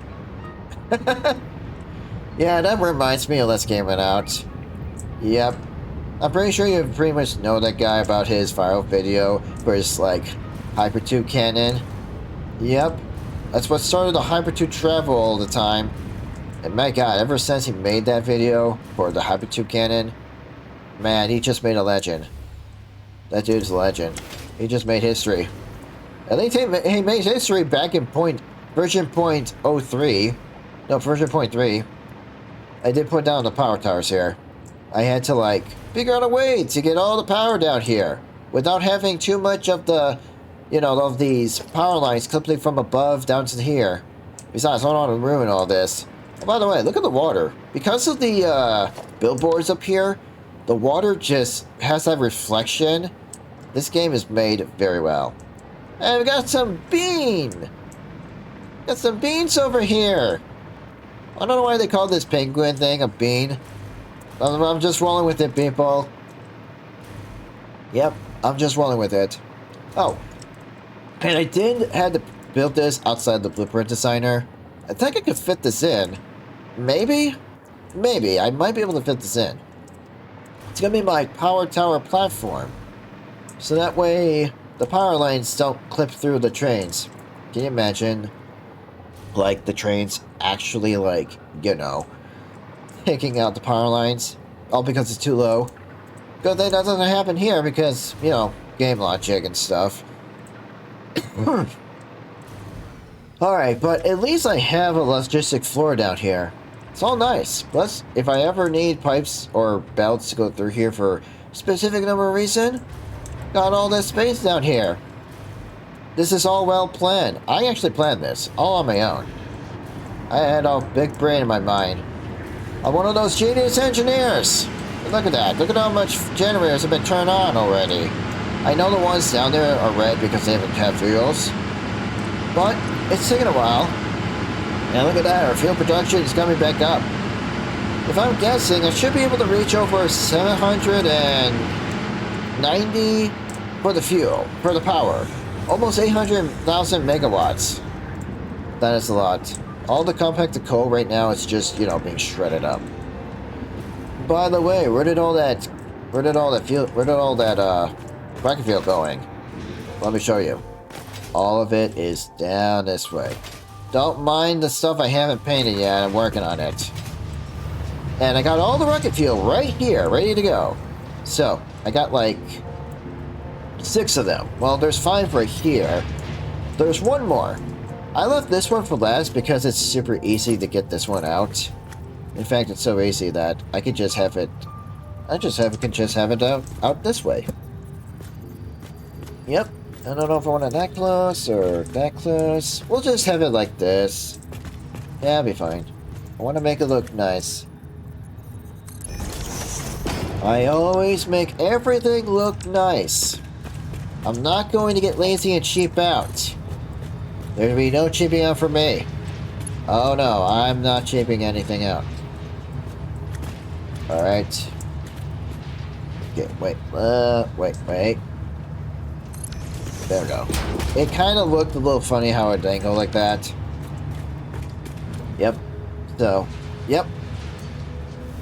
Yeah, that reminds me of Let's Game It Out. Yep. I'm pretty sure you pretty much know that guy about his viral video for his, like, Hyper 2 cannon. Yep. That's what started the Hyper 2 travel all the time. And my god, ever since he made that video for the Hyper 2 cannon, man, he just made a legend. That dude's a legend. He just made history. At least he made history back in version 0.03. No, version 0.3. I did put down the power towers here. I had to, like, figure out a way to get all the power down here without having too much of the, you know, of these power lines clipping from above down to here. Besides, I don't want to ruin all this. Oh, by the way, look at the water. Because of the billboards up here, the water just has that reflection. This game is made very well. And we got some bean! Got some beans over here! I don't know why they call this penguin thing a bean. I'm just rolling with it, people. Yep, I'm just rolling with it. Oh. And I did had to build this outside the blueprint designer. I think I could fit this in. Maybe? Maybe. I might be able to fit this in. It's going to be my power tower platform. So that way, the power lines don't clip through the trains. Can you imagine, like, the trains actually, like, you know, taking out the power lines? All because it's too low. Good thing that doesn't happen here because, you know, game logic and stuff. Alright, but at least I have a logistic floor down here. It's all nice. Plus, if I ever need pipes or belts to go through here for a specific number of reason, got all this space down here. This is all well planned. I actually planned this, all on my own. I had a big brain in my mind. I'm one of those genius engineers. And look at that. Look at how much generators have been turned on already. I know the ones down there are red because they haven't had fuels. But it's taken a while. And look at that, our fuel production is coming back up. If I'm guessing, I should be able to reach over 790 for the fuel, for the power. Almost 800,000 megawatts. That is a lot. All the compacted coal right now is just, you know, being shredded up. By the way, where did all that rocket fuel going? Let me show you. All of it is down this way. Don't mind the stuff I haven't painted yet, I'm working on it. And I got all the rocket fuel right here, ready to go. So, I got like 6 of them. Well, there's 5 right here. There's one more. I left this one for last because it's super easy to get this one out. In fact, it's so easy that I could just have it... can just have it out this way. Yep. I don't know if I want it that close or that close. We'll just have it like this. Yeah, I'll be fine. I want to make it look nice. I always make everything look nice. I'm not going to get lazy and cheap out. There'll be no cheaping out for me. Oh no, I'm not cheaping anything out. Alright. Okay, wait. Wait. There we go. It kind of looked a little funny how it dangled like that. Yep. So, yep.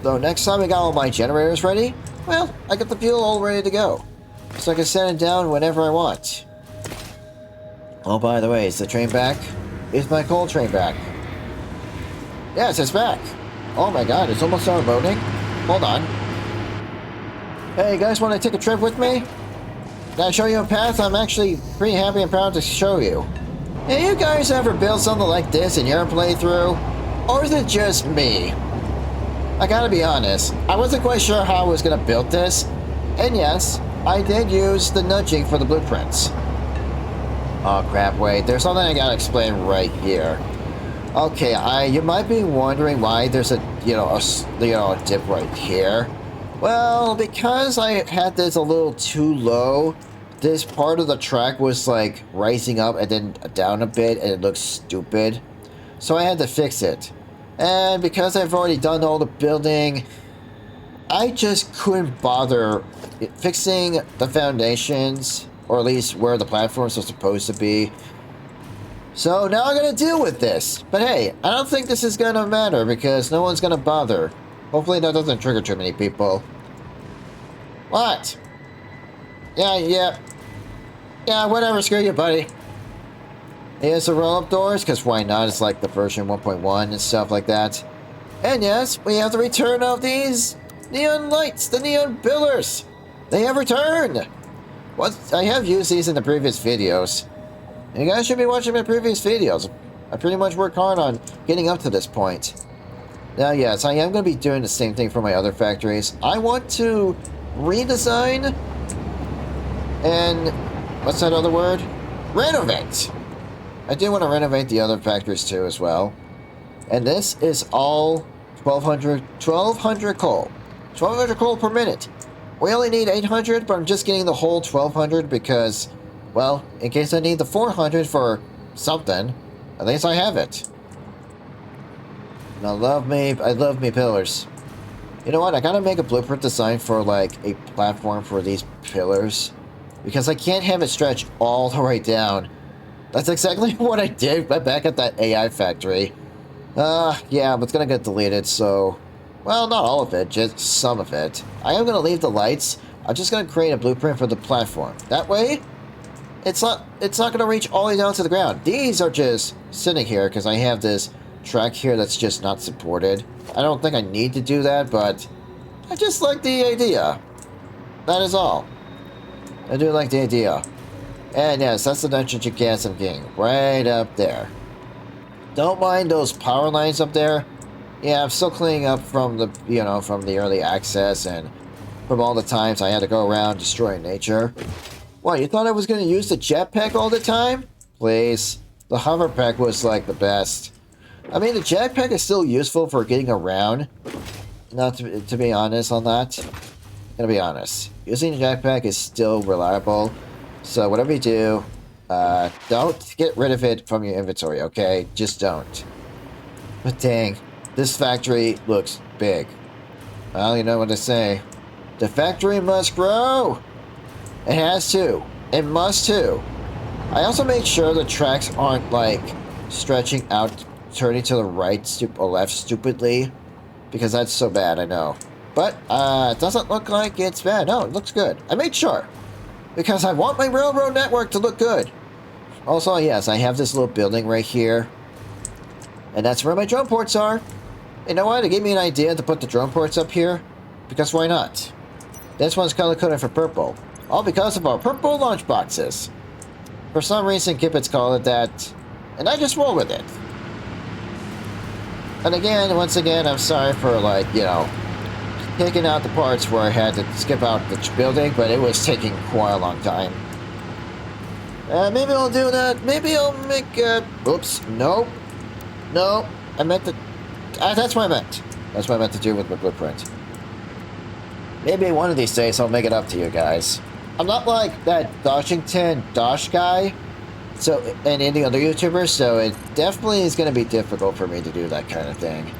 So next time I got all my generators ready, well, I got the fuel all ready to go. So I can send it down whenever I want. Oh, by the way, is the train back? Is my coal train back? Yes, it's back. Oh my god, it's almost started loading. Hold on. Hey, you guys want to take a trip with me? Can I show you a path? I'm actually pretty happy and proud to show you. Hey, you guys ever build something like this in your playthrough? Or is it just me? I gotta be honest, I wasn't quite sure how I was gonna build this. And yes, I did use the nudging for the blueprints. Oh crap, wait, there's something I gotta explain right here. Okay, you might be wondering why there's a dip right here. Well, because I had this a little too low, this part of the track was like rising up and then down a bit, and it looks stupid. So I had to fix it. And because I've already done all the building, I just couldn't bother fixing the foundations, or at least where the platforms are supposed to be. So now I'm gonna deal with this. But hey, I don't think this is gonna matter because no one's gonna bother. Hopefully that doesn't trigger too many people. What? Yeah, whatever, screw you, buddy. Here's the roll-up doors, because why not? It's like the version 1.1 and stuff like that. And yes, we have the return of these neon lights, the neon pillars. They have returned. I have used these in the previous videos. You guys should be watching my previous videos. I pretty much worked hard on getting up to this point. Now, yes, I am going to be doing the same thing for my other factories. I want to redesign and, what's that other word? Renovate. I do want to renovate the other factories too as well. And this is all 1200 coal. 1200 coal per minute. We only need 800, but I'm just getting the whole 1200 because, well, in case I need the 400 for something, at least I have it. And I love me pillars. You know what? I gotta make a blueprint design for like a platform for these pillars, because I can't have it stretch all the way down. That's exactly what I did back at that AI factory. Yeah, but it's gonna get deleted, so, well, not all of it, just some of it. I am gonna leave the lights. I'm just gonna create a blueprint for the platform. That way, it's not gonna reach all the way down to the ground. These are just sitting here because I have this track here that's just not supported. I don't think I need to do that, but I just like the idea. That is all. I do like the idea. And yes, that's the nitrogen gas I'm getting right up there. Don't mind those power lines up there. Yeah, I'm still cleaning up from the, from the early access and from all the times I had to go around destroying nature. What, you thought I was going to use the jetpack all the time? Please. The hover pack was like the best. I mean, the jetpack is still useful for getting around. Not to be honest on that. Gonna be honest. Using the jetpack is still reliable. So whatever you do, don't get rid of it from your inventory, okay? Just don't. But dang, this factory looks big. Well, you know what to say. The factory must grow! It has to. It must too. I also made sure the tracks aren't, like, stretching out, turning to the right or left stupidly. Because that's so bad, I know. But, it doesn't look like it's bad. No, it looks good. I made sure. Because I want my railroad network to look good. Also, yes, I have this little building right here. And that's where my drone ports are. You know what? It gave me an idea to put the drone ports up here. Because why not? This one's color-coded for purple. All because of our purple launch boxes. For some reason, Kippets call it that. And I just roll with it. And again, once again, I'm sorry for, like, taking out the parts where I had to skip out the building, but it was taking quite a long time. Maybe I'll do that. Maybe I'll make oops. Nope. No. I meant to... that's what I meant. That's what I meant to do with my blueprint. Maybe one of these days I'll make it up to you guys. I'm not like that Doshington Dosh guy, so, and any other YouTubers, so it definitely is going to be difficult for me to do that kind of thing.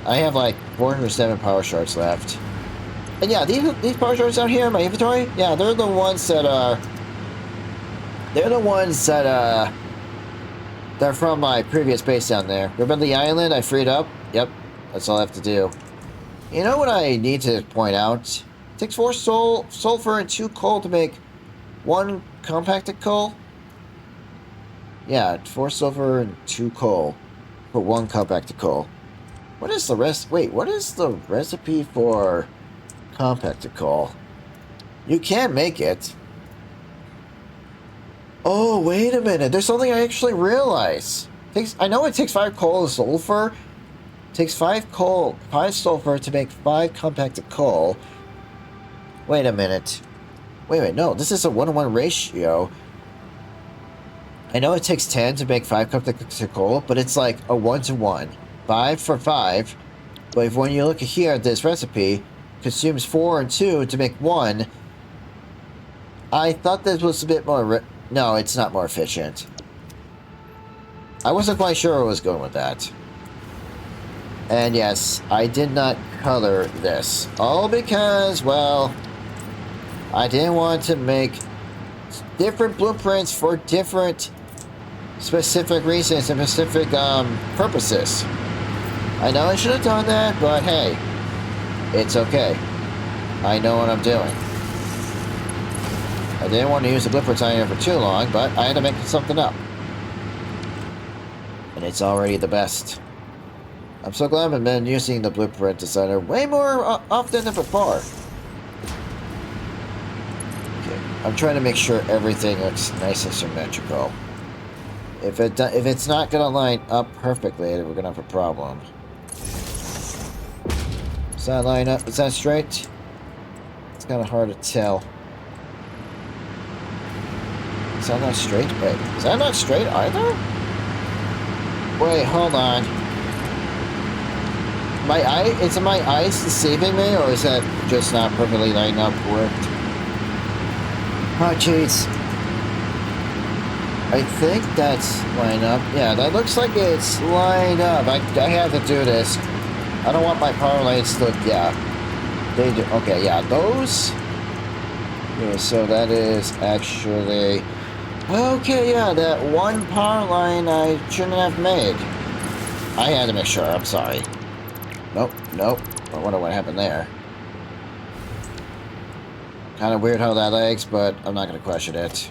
I have like 407 power shards left. And yeah, these power shards out here in my inventory, yeah, they're the ones that are... they're from my previous base down there. Remember the island I freed up? Yep, that's all I have to do. You know what I need to point out? It takes 4 sulfur and 2 coal to make 1 compacted coal. Yeah, 4 sulfur and 2 coal for 1 compacted coal. What is the rest? Wait, what is the recipe for compacted coal. You can make it. Oh, wait a minute. There's something I actually realized. I know it takes 5 coal of sulfur. It takes 5 sulfur to make 5 compacted coal. Wait a minute. Wait, no. This is a 1-to-1 ratio. I know it takes 10 to make 5 compacted coal, but it's like a 1-to-1. 5 for 5. But if when you look here at this recipe, consumes 4 and 2 to make 1. I thought this was a bit more... No, it's not more efficient. I wasn't quite sure where I was going with that. And yes, I did not color this. All because, well, I didn't want to make different blueprints for different specific reasons and specific purposes. I know I should have done that, but hey, it's okay. I know what I'm doing. I didn't want to use the blueprint designer for too long, but I had to make something up. And it's already the best. I'm so glad I've been using the blueprint designer way more often than before. Okay, I'm trying to make sure everything looks nice and symmetrical. If it's not gonna line up perfectly, we're gonna have a problem. Does that line up? Is that straight? It's kind of hard to tell. Is that not straight? Wait, is that not straight either? Wait, hold on. Is my eyes deceiving me, or is that just not perfectly lined up worked? Oh, jeez. I think that's lined up. Yeah, that looks like it's lined up. I have to do this. I don't want my power lines to look, yeah. They do, okay, yeah, those. Yeah, so that is actually... Okay, yeah, that one power line I shouldn't have made. I had to make sure, I'm sorry. Nope. I wonder what happened there. Kind of weird how that lags, but I'm not going to question it.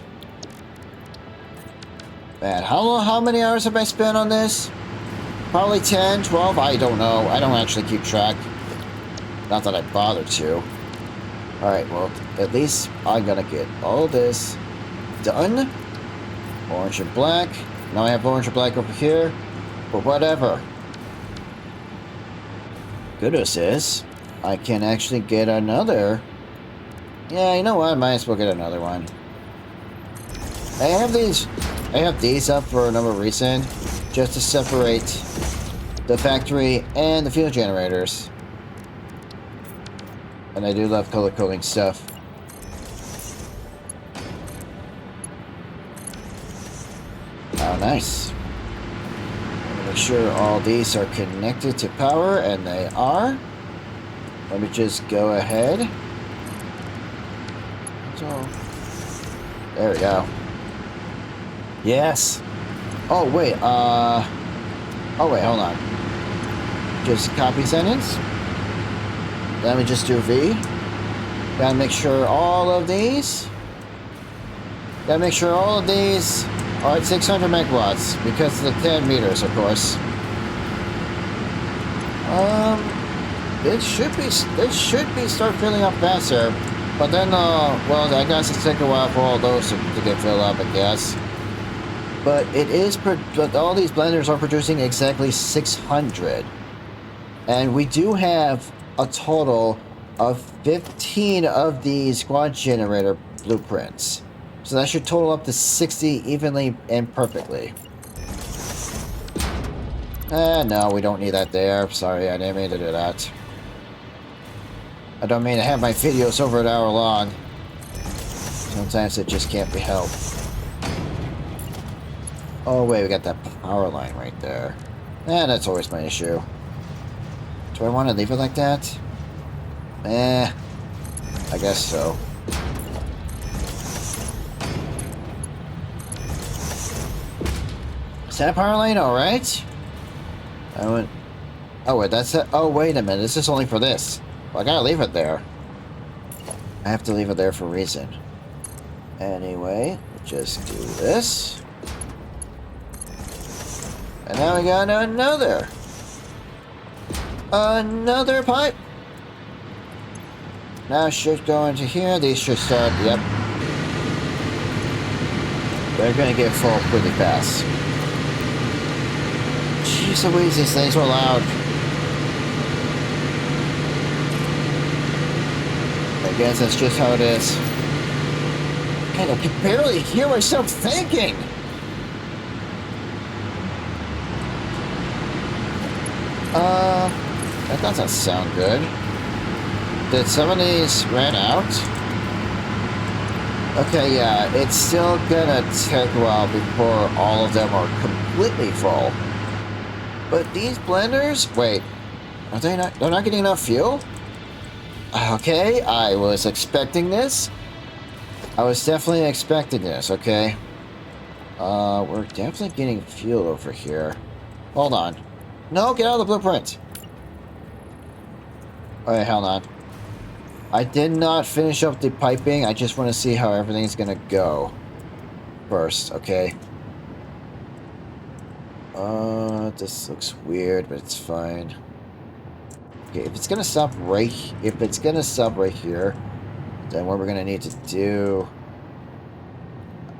Man, how many hours have I spent on this? Probably 10, 12, I don't know. I don't actually keep track. Not that I bother to. Alright, well, at least I'm going to get all this done. Orange and black. Now I have orange and black over here. But whatever. Good news is, I can actually get another. Yeah, you know what? I might as well get another one. I have these up for a number of reasons. Just to separate the factory and the fuel generators. And I do love color coding stuff. Oh, nice. Make sure all these are connected to power, and they are. Let me just go ahead. So, there we go. Yes. Oh wait, hold on. Just copy sentence. Let me just do V. Gotta make sure all of these. Are at 600 megawatts because of the 10 meters, of course. It should be start filling up faster, but then well, I guess it's take a while for all those to get filled up, I guess. But but all these blenders are producing exactly 600, and we do have a total of 15 of these squad generator blueprints. So that should total up to 60 evenly and perfectly. No, we don't need that there. Sorry, I didn't mean to do that. I don't mean to have my videos over an hour long. Sometimes it just can't be helped. Oh wait, we got that power line right there. That's always my issue. Do I want to leave it like that? I guess so. Is that power line alright? Oh wait, that's it. Oh wait a minute, this is only for this. Well, I gotta leave it there. I have to leave it there for a reason. Anyway, just do this. And now we got another pipe. Now should go into here. These should start. Yep. They're gonna get full pretty fast. Jeez Louise, these things were loud. I guess that's just how it is. God, I can barely hear myself thinking. That doesn't sound good. Did some of these ran out? Okay, yeah, it's still gonna take a while before all of them are completely full. But these blenders, wait, are they not? They're not getting enough fuel? Okay, I was expecting this. I was definitely expecting this. Okay, we're definitely getting fuel over here. Hold on. No, get out of the blueprint. Alright, hold on. I did not finish up the piping. I just want to see how everything's gonna go first, okay? This looks weird, but it's fine. Okay, if it's gonna stop right here, then what we're gonna need to do...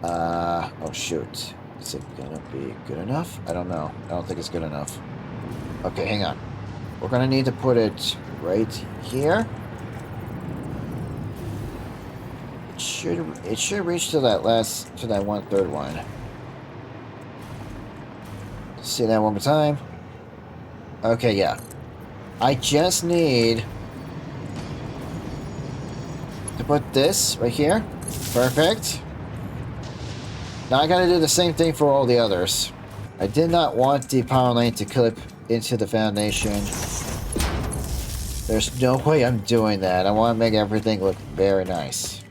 oh shoot. Is it gonna be good enough? I don't know. I don't think it's good enough. Okay, hang on. We're gonna need to put it right here. It should reach to that 1/3 one. See that one more time. Okay, yeah. I just need to put this right here. Perfect. Now I gotta do the same thing for all the others. I did not want the power line to clip into the foundation. There's no way I'm doing that. I want to make everything look very nice.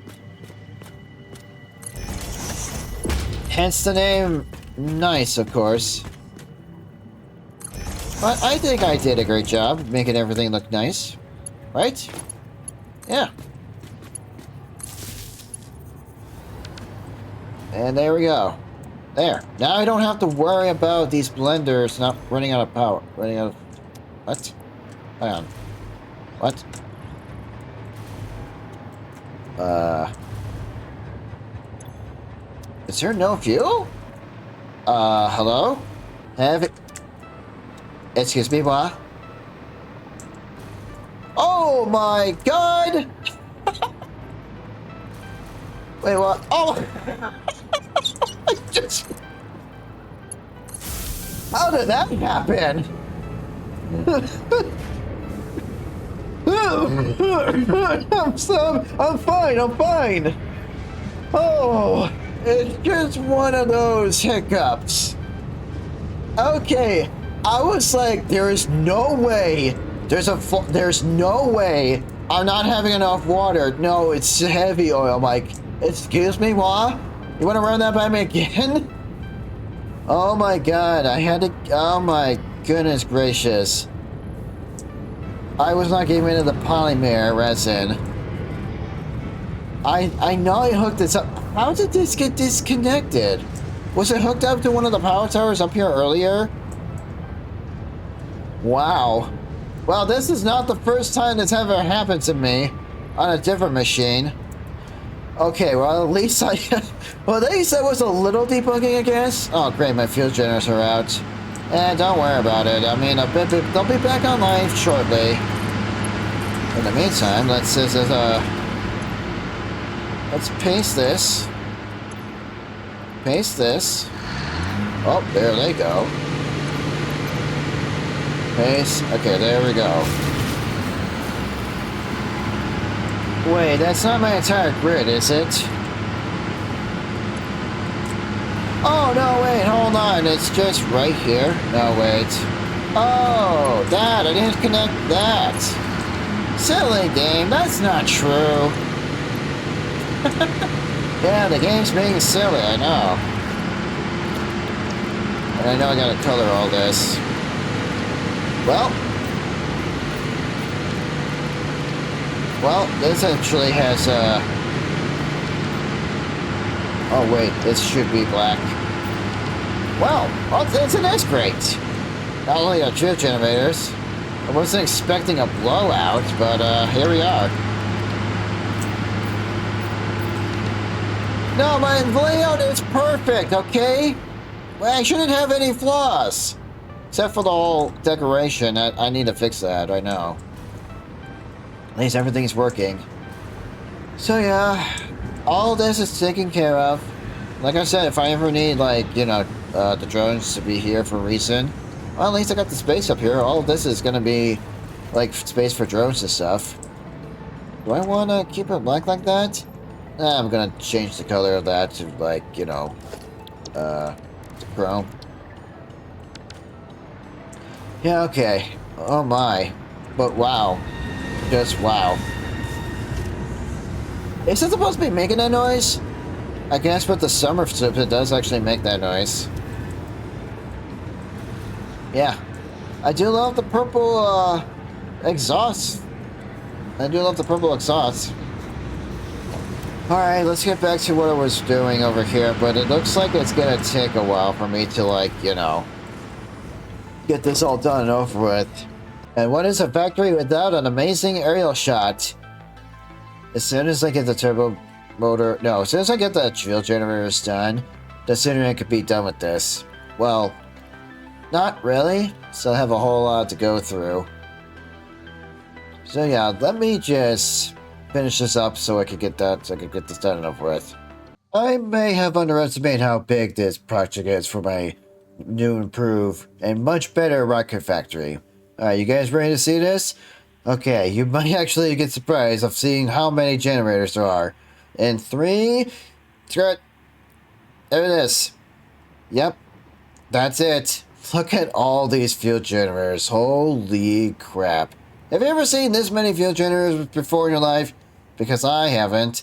Hence the name Nice, of course. But I think I did a great job making everything look nice. Right? Yeah. And there we go. There. Now I don't have to worry about these blenders not running out of power. Running out of... What? Hang on. What? Is there no fuel? Hello? Have it... Excuse me, what? Oh my god! Wait, what? Oh! I just... How did that happen? I'm fine. Oh, it's just one of those hiccups. Okay, I was like, there is no way. There's no way I'm not having enough water. No, it's heavy oil, Mike. Excuse me, what? You want to run that by me again? Oh my god, I had to... Oh my goodness gracious. I was not getting rid of the polymer resin. I know I hooked this up. How did this get disconnected? Was it hooked up to one of the power towers up here earlier? Wow. Well, this is not the first time that's ever happened to me on a different machine. Okay, well, at least I was a little debugging, I guess. Oh, great, my fuel generators are out. And don't worry about it. I mean, they'll be back online shortly. In the meantime, let's paste this. Paste this. Oh, there they go. Paste. Okay, there we go. Wait, that's not my entire grid, is it? Oh, no, wait, hold on. It's just right here. No, wait. Oh, that. I didn't connect that. Silly game. That's not true. Yeah, the game's being silly, I know. And I know I gotta color all this. Well, this actually has oh wait, this should be black. Well, that's great. Not only are drift generators. I wasn't expecting a blowout, but here we are. No, my layout is perfect, okay? Well, I shouldn't have any flaws. Except for the whole decoration. I need to fix that right now. At least everything's working. So yeah, all this is taken care of. Like I said, if I ever need, like, you know, the drones to be here for a reason, well, at least I got the space up here. All of this is gonna be, like, space for drones and stuff. Do I want to keep it black like that? Nah, I'm gonna change the color of that to, like, you know, to chrome. Yeah, okay. Oh my. But wow. Just wow. Is it supposed to be making that noise? I guess with the summer strip it does actually make that noise. Yeah. I do love the purple exhaust. I do love the purple exhaust. Alright, let's get back to what I was doing over here, but it looks like it's gonna take a while for me to, like, you know, get this all done and over with. And what is a factory without an amazing aerial shot? As soon as I get the turbo motor... No, as soon as I get the fuel generators done, the sooner I could be done with this. Well, not really. Still have a whole lot to go through. So yeah, let me just finish this up so I could get that, so I could get this done and over with. I may have underestimated how big this project is for my new, improved, and much better rocket factory. Alright, you guys ready to see this? Okay, you might actually get surprised of seeing how many generators there are. In 3, there it is. Yep, that's it. Look at all these fuel generators. Holy crap. Have you ever seen this many fuel generators before in your life? Because I haven't.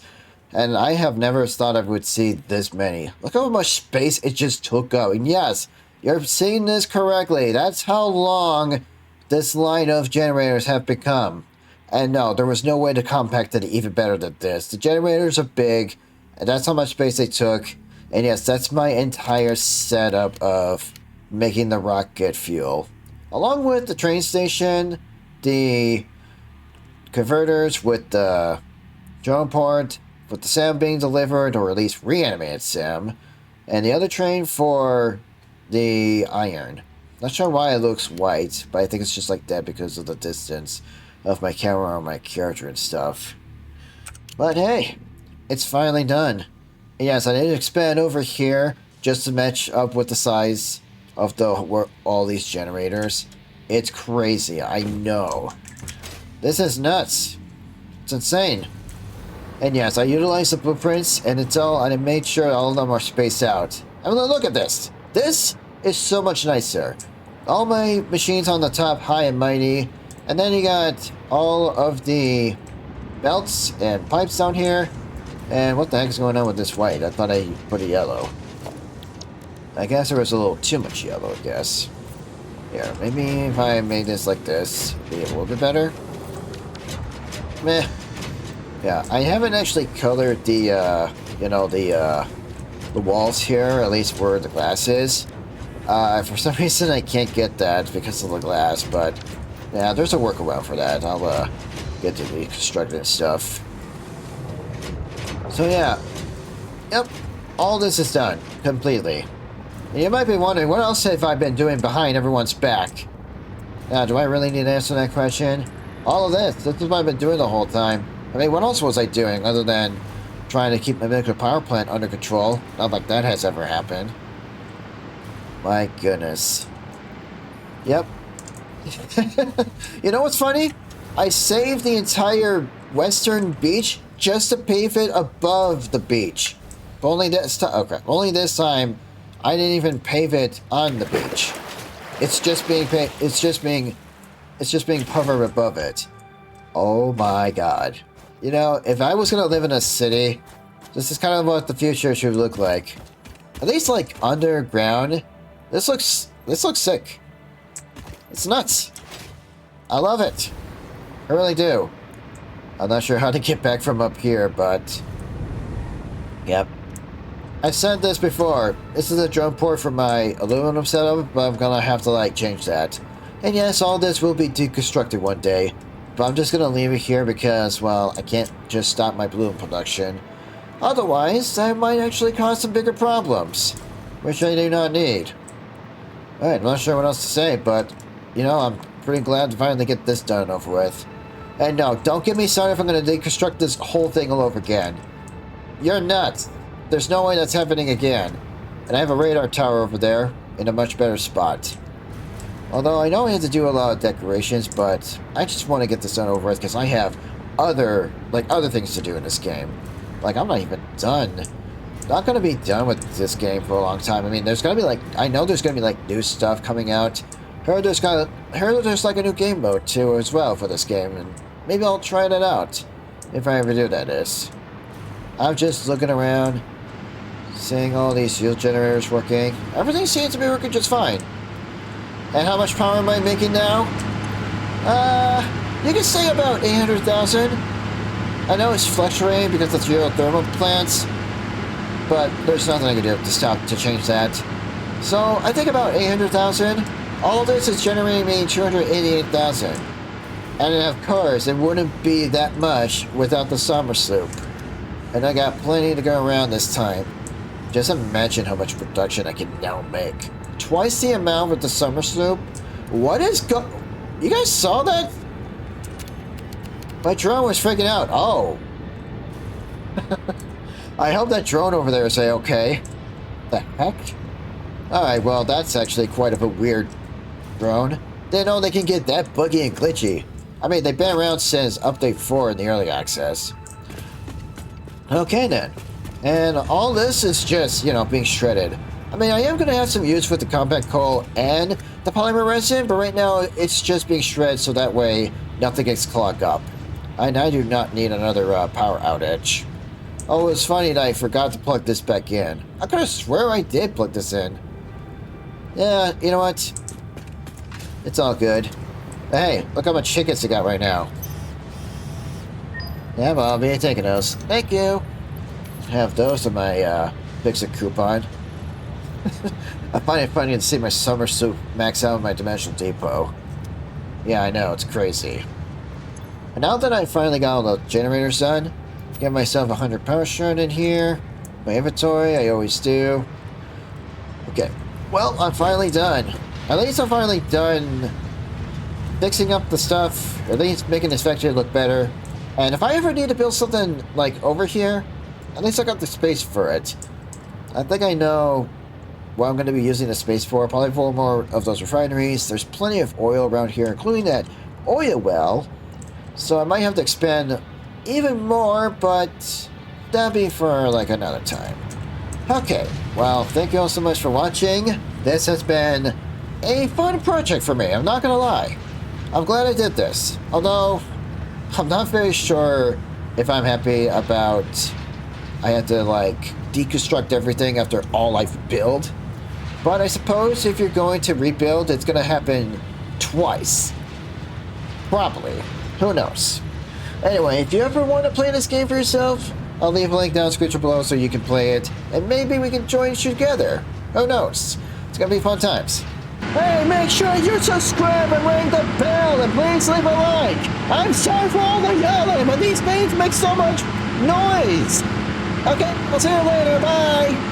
And I have never thought I would see this many. Look how much space it just took up. And yes, you're seeing this correctly. That's how long this line of generators have become. And no, there was no way to compact it even better than this. The generators are big, and that's how much space they took. And yes, that's my entire setup of making the rocket fuel. Along with the train station, the converters with the drone port, with the SAM being delivered, or at least reanimated SAM, and the other train for the iron. Not sure why it looks white, but I think it's just like that because of the distance of my camera on my character and stuff. But hey, it's finally done. And yes, I need to expand over here just to match up with the size of all these generators. It's crazy, I know. This is nuts. It's insane. And yes, I utilized the blueprints and I made sure all of them are spaced out. I mean, look at this. This is so much nicer. All my machines on the top, high and mighty. And then you got all of the belts and pipes down here. And what the heck is going on with this white? I thought I put a yellow. I guess there was a little too much yellow, I guess. Here, maybe if I made this like this, it'd be a little bit better. Meh. Yeah, I haven't actually colored the, you know, the walls here, at least where the glass is. For some reason I can't get that because of the glass, but yeah, there's a workaround for that. I'll get to reconstruct it and stuff. So yeah, yep, all this is done completely. And you might be wondering, what else have I been doing behind everyone's back? Now, do I really need to answer that question? All of this is what I've been doing the whole time. I mean, what else was I doing other than trying to keep my nuclear power plant under control? Not like that has ever happened. My goodness. Yep. You know what's funny? I saved the entire western beach just to pave it above the beach. But only this time. Okay, only this time I didn't even pave it on the beach. It's just being covered above it. Oh my god. You know, if I was gonna live in a city, this is kind of what the future should look like. At least like underground. This looks sick. It's nuts. I love it. I really do. I'm not sure how to get back from up here, but yep. I've said this before. This is a drone port for my aluminum setup, but I'm gonna have to like change that. And yes, all this will be deconstructed one day. But I'm just gonna leave it here because, well, I can't just stop my balloon production. Otherwise, that might actually cause some bigger problems, which I do not need. Alright, I'm not sure what else to say, but, you know, I'm pretty glad to finally get this done and over with. And no, don't get me started if I'm going to deconstruct this whole thing all over again. You're nuts. There's no way that's happening again. And I have a radar tower over there in a much better spot. Although I know I have to do a lot of decorations, but I just want to get this done over with because I have other things to do in this game. Like, I'm not even done. Not going to be done with this game for a long time. I mean, there's going to be I know there's going to be new stuff coming out. Heard there's like a new game mode too as well for this game, and maybe I'll try that out. If I ever do, that is. I'm just looking around, seeing all these fuel generators working. Everything seems to be working just fine. And how much power am I making now? You can say about 800,000. I know it's fluctuating because of geothermal plants, but there's nothing I can do to change that. So I think about 800,000. All of this is generating me 288,000. And of course, it wouldn't be that much without the summer sloop. And I got plenty to go around this time. Just imagine how much production I can now make. Twice the amount with the summer sloop? What is You guys saw that? My drone was freaking out. Oh. I hope that drone over there is okay. The heck? Alright, well, that's actually quite of a weird drone. Didn't know they can get that buggy and glitchy. I mean, they've been around since Update 4 in the early access. Okay, then. And all this is just, you know, being shredded. I mean, I am going to have some use with the compact coal and the polymer resin, but right now it's just being shredded so that way nothing gets clogged up. And I do not need another power outage. Oh, it's funny that I forgot to plug this back in. I could have swear I did plug this in. Yeah, you know what? It's all good. Hey, look how much tickets I got right now. Yeah, well, I'll be taking those. Thank you. Have those in my Fix-It coupon. I find it funny to see my summer suit max out in my Dimensional Depot. Yeah, I know, it's crazy. And now that I finally got all the generators done, get myself 100 power strand in here. My inventory, I always do. Okay, well, I'm finally done. At least I'm finally done fixing up the stuff, at least making this factory look better. And if I ever need to build something like over here, at least I got the space for it. I think I know what I'm going to be using the space for. Probably for more of those refineries. There's plenty of oil around here, including that oil well. So I might have to expand even more, but that'll be for like another time. Okay, well, thank you all so much for watching. This has been a fun project for me, I'm not gonna lie. I'm glad I did this. Although, I'm not very sure if I'm happy about I had to like deconstruct everything after all I've built. But I suppose if you're going to rebuild, it's gonna happen twice. Probably. Who knows? Anyway, if you ever want to play this game for yourself, I'll leave a link down in the description below so you can play it, and maybe we can join you together. Who knows? It's gonna be fun times. Hey, make sure you subscribe and ring the bell, and please leave a like. I'm sorry for all the yelling, but these things make so much noise. Okay, I'll see you later. Bye.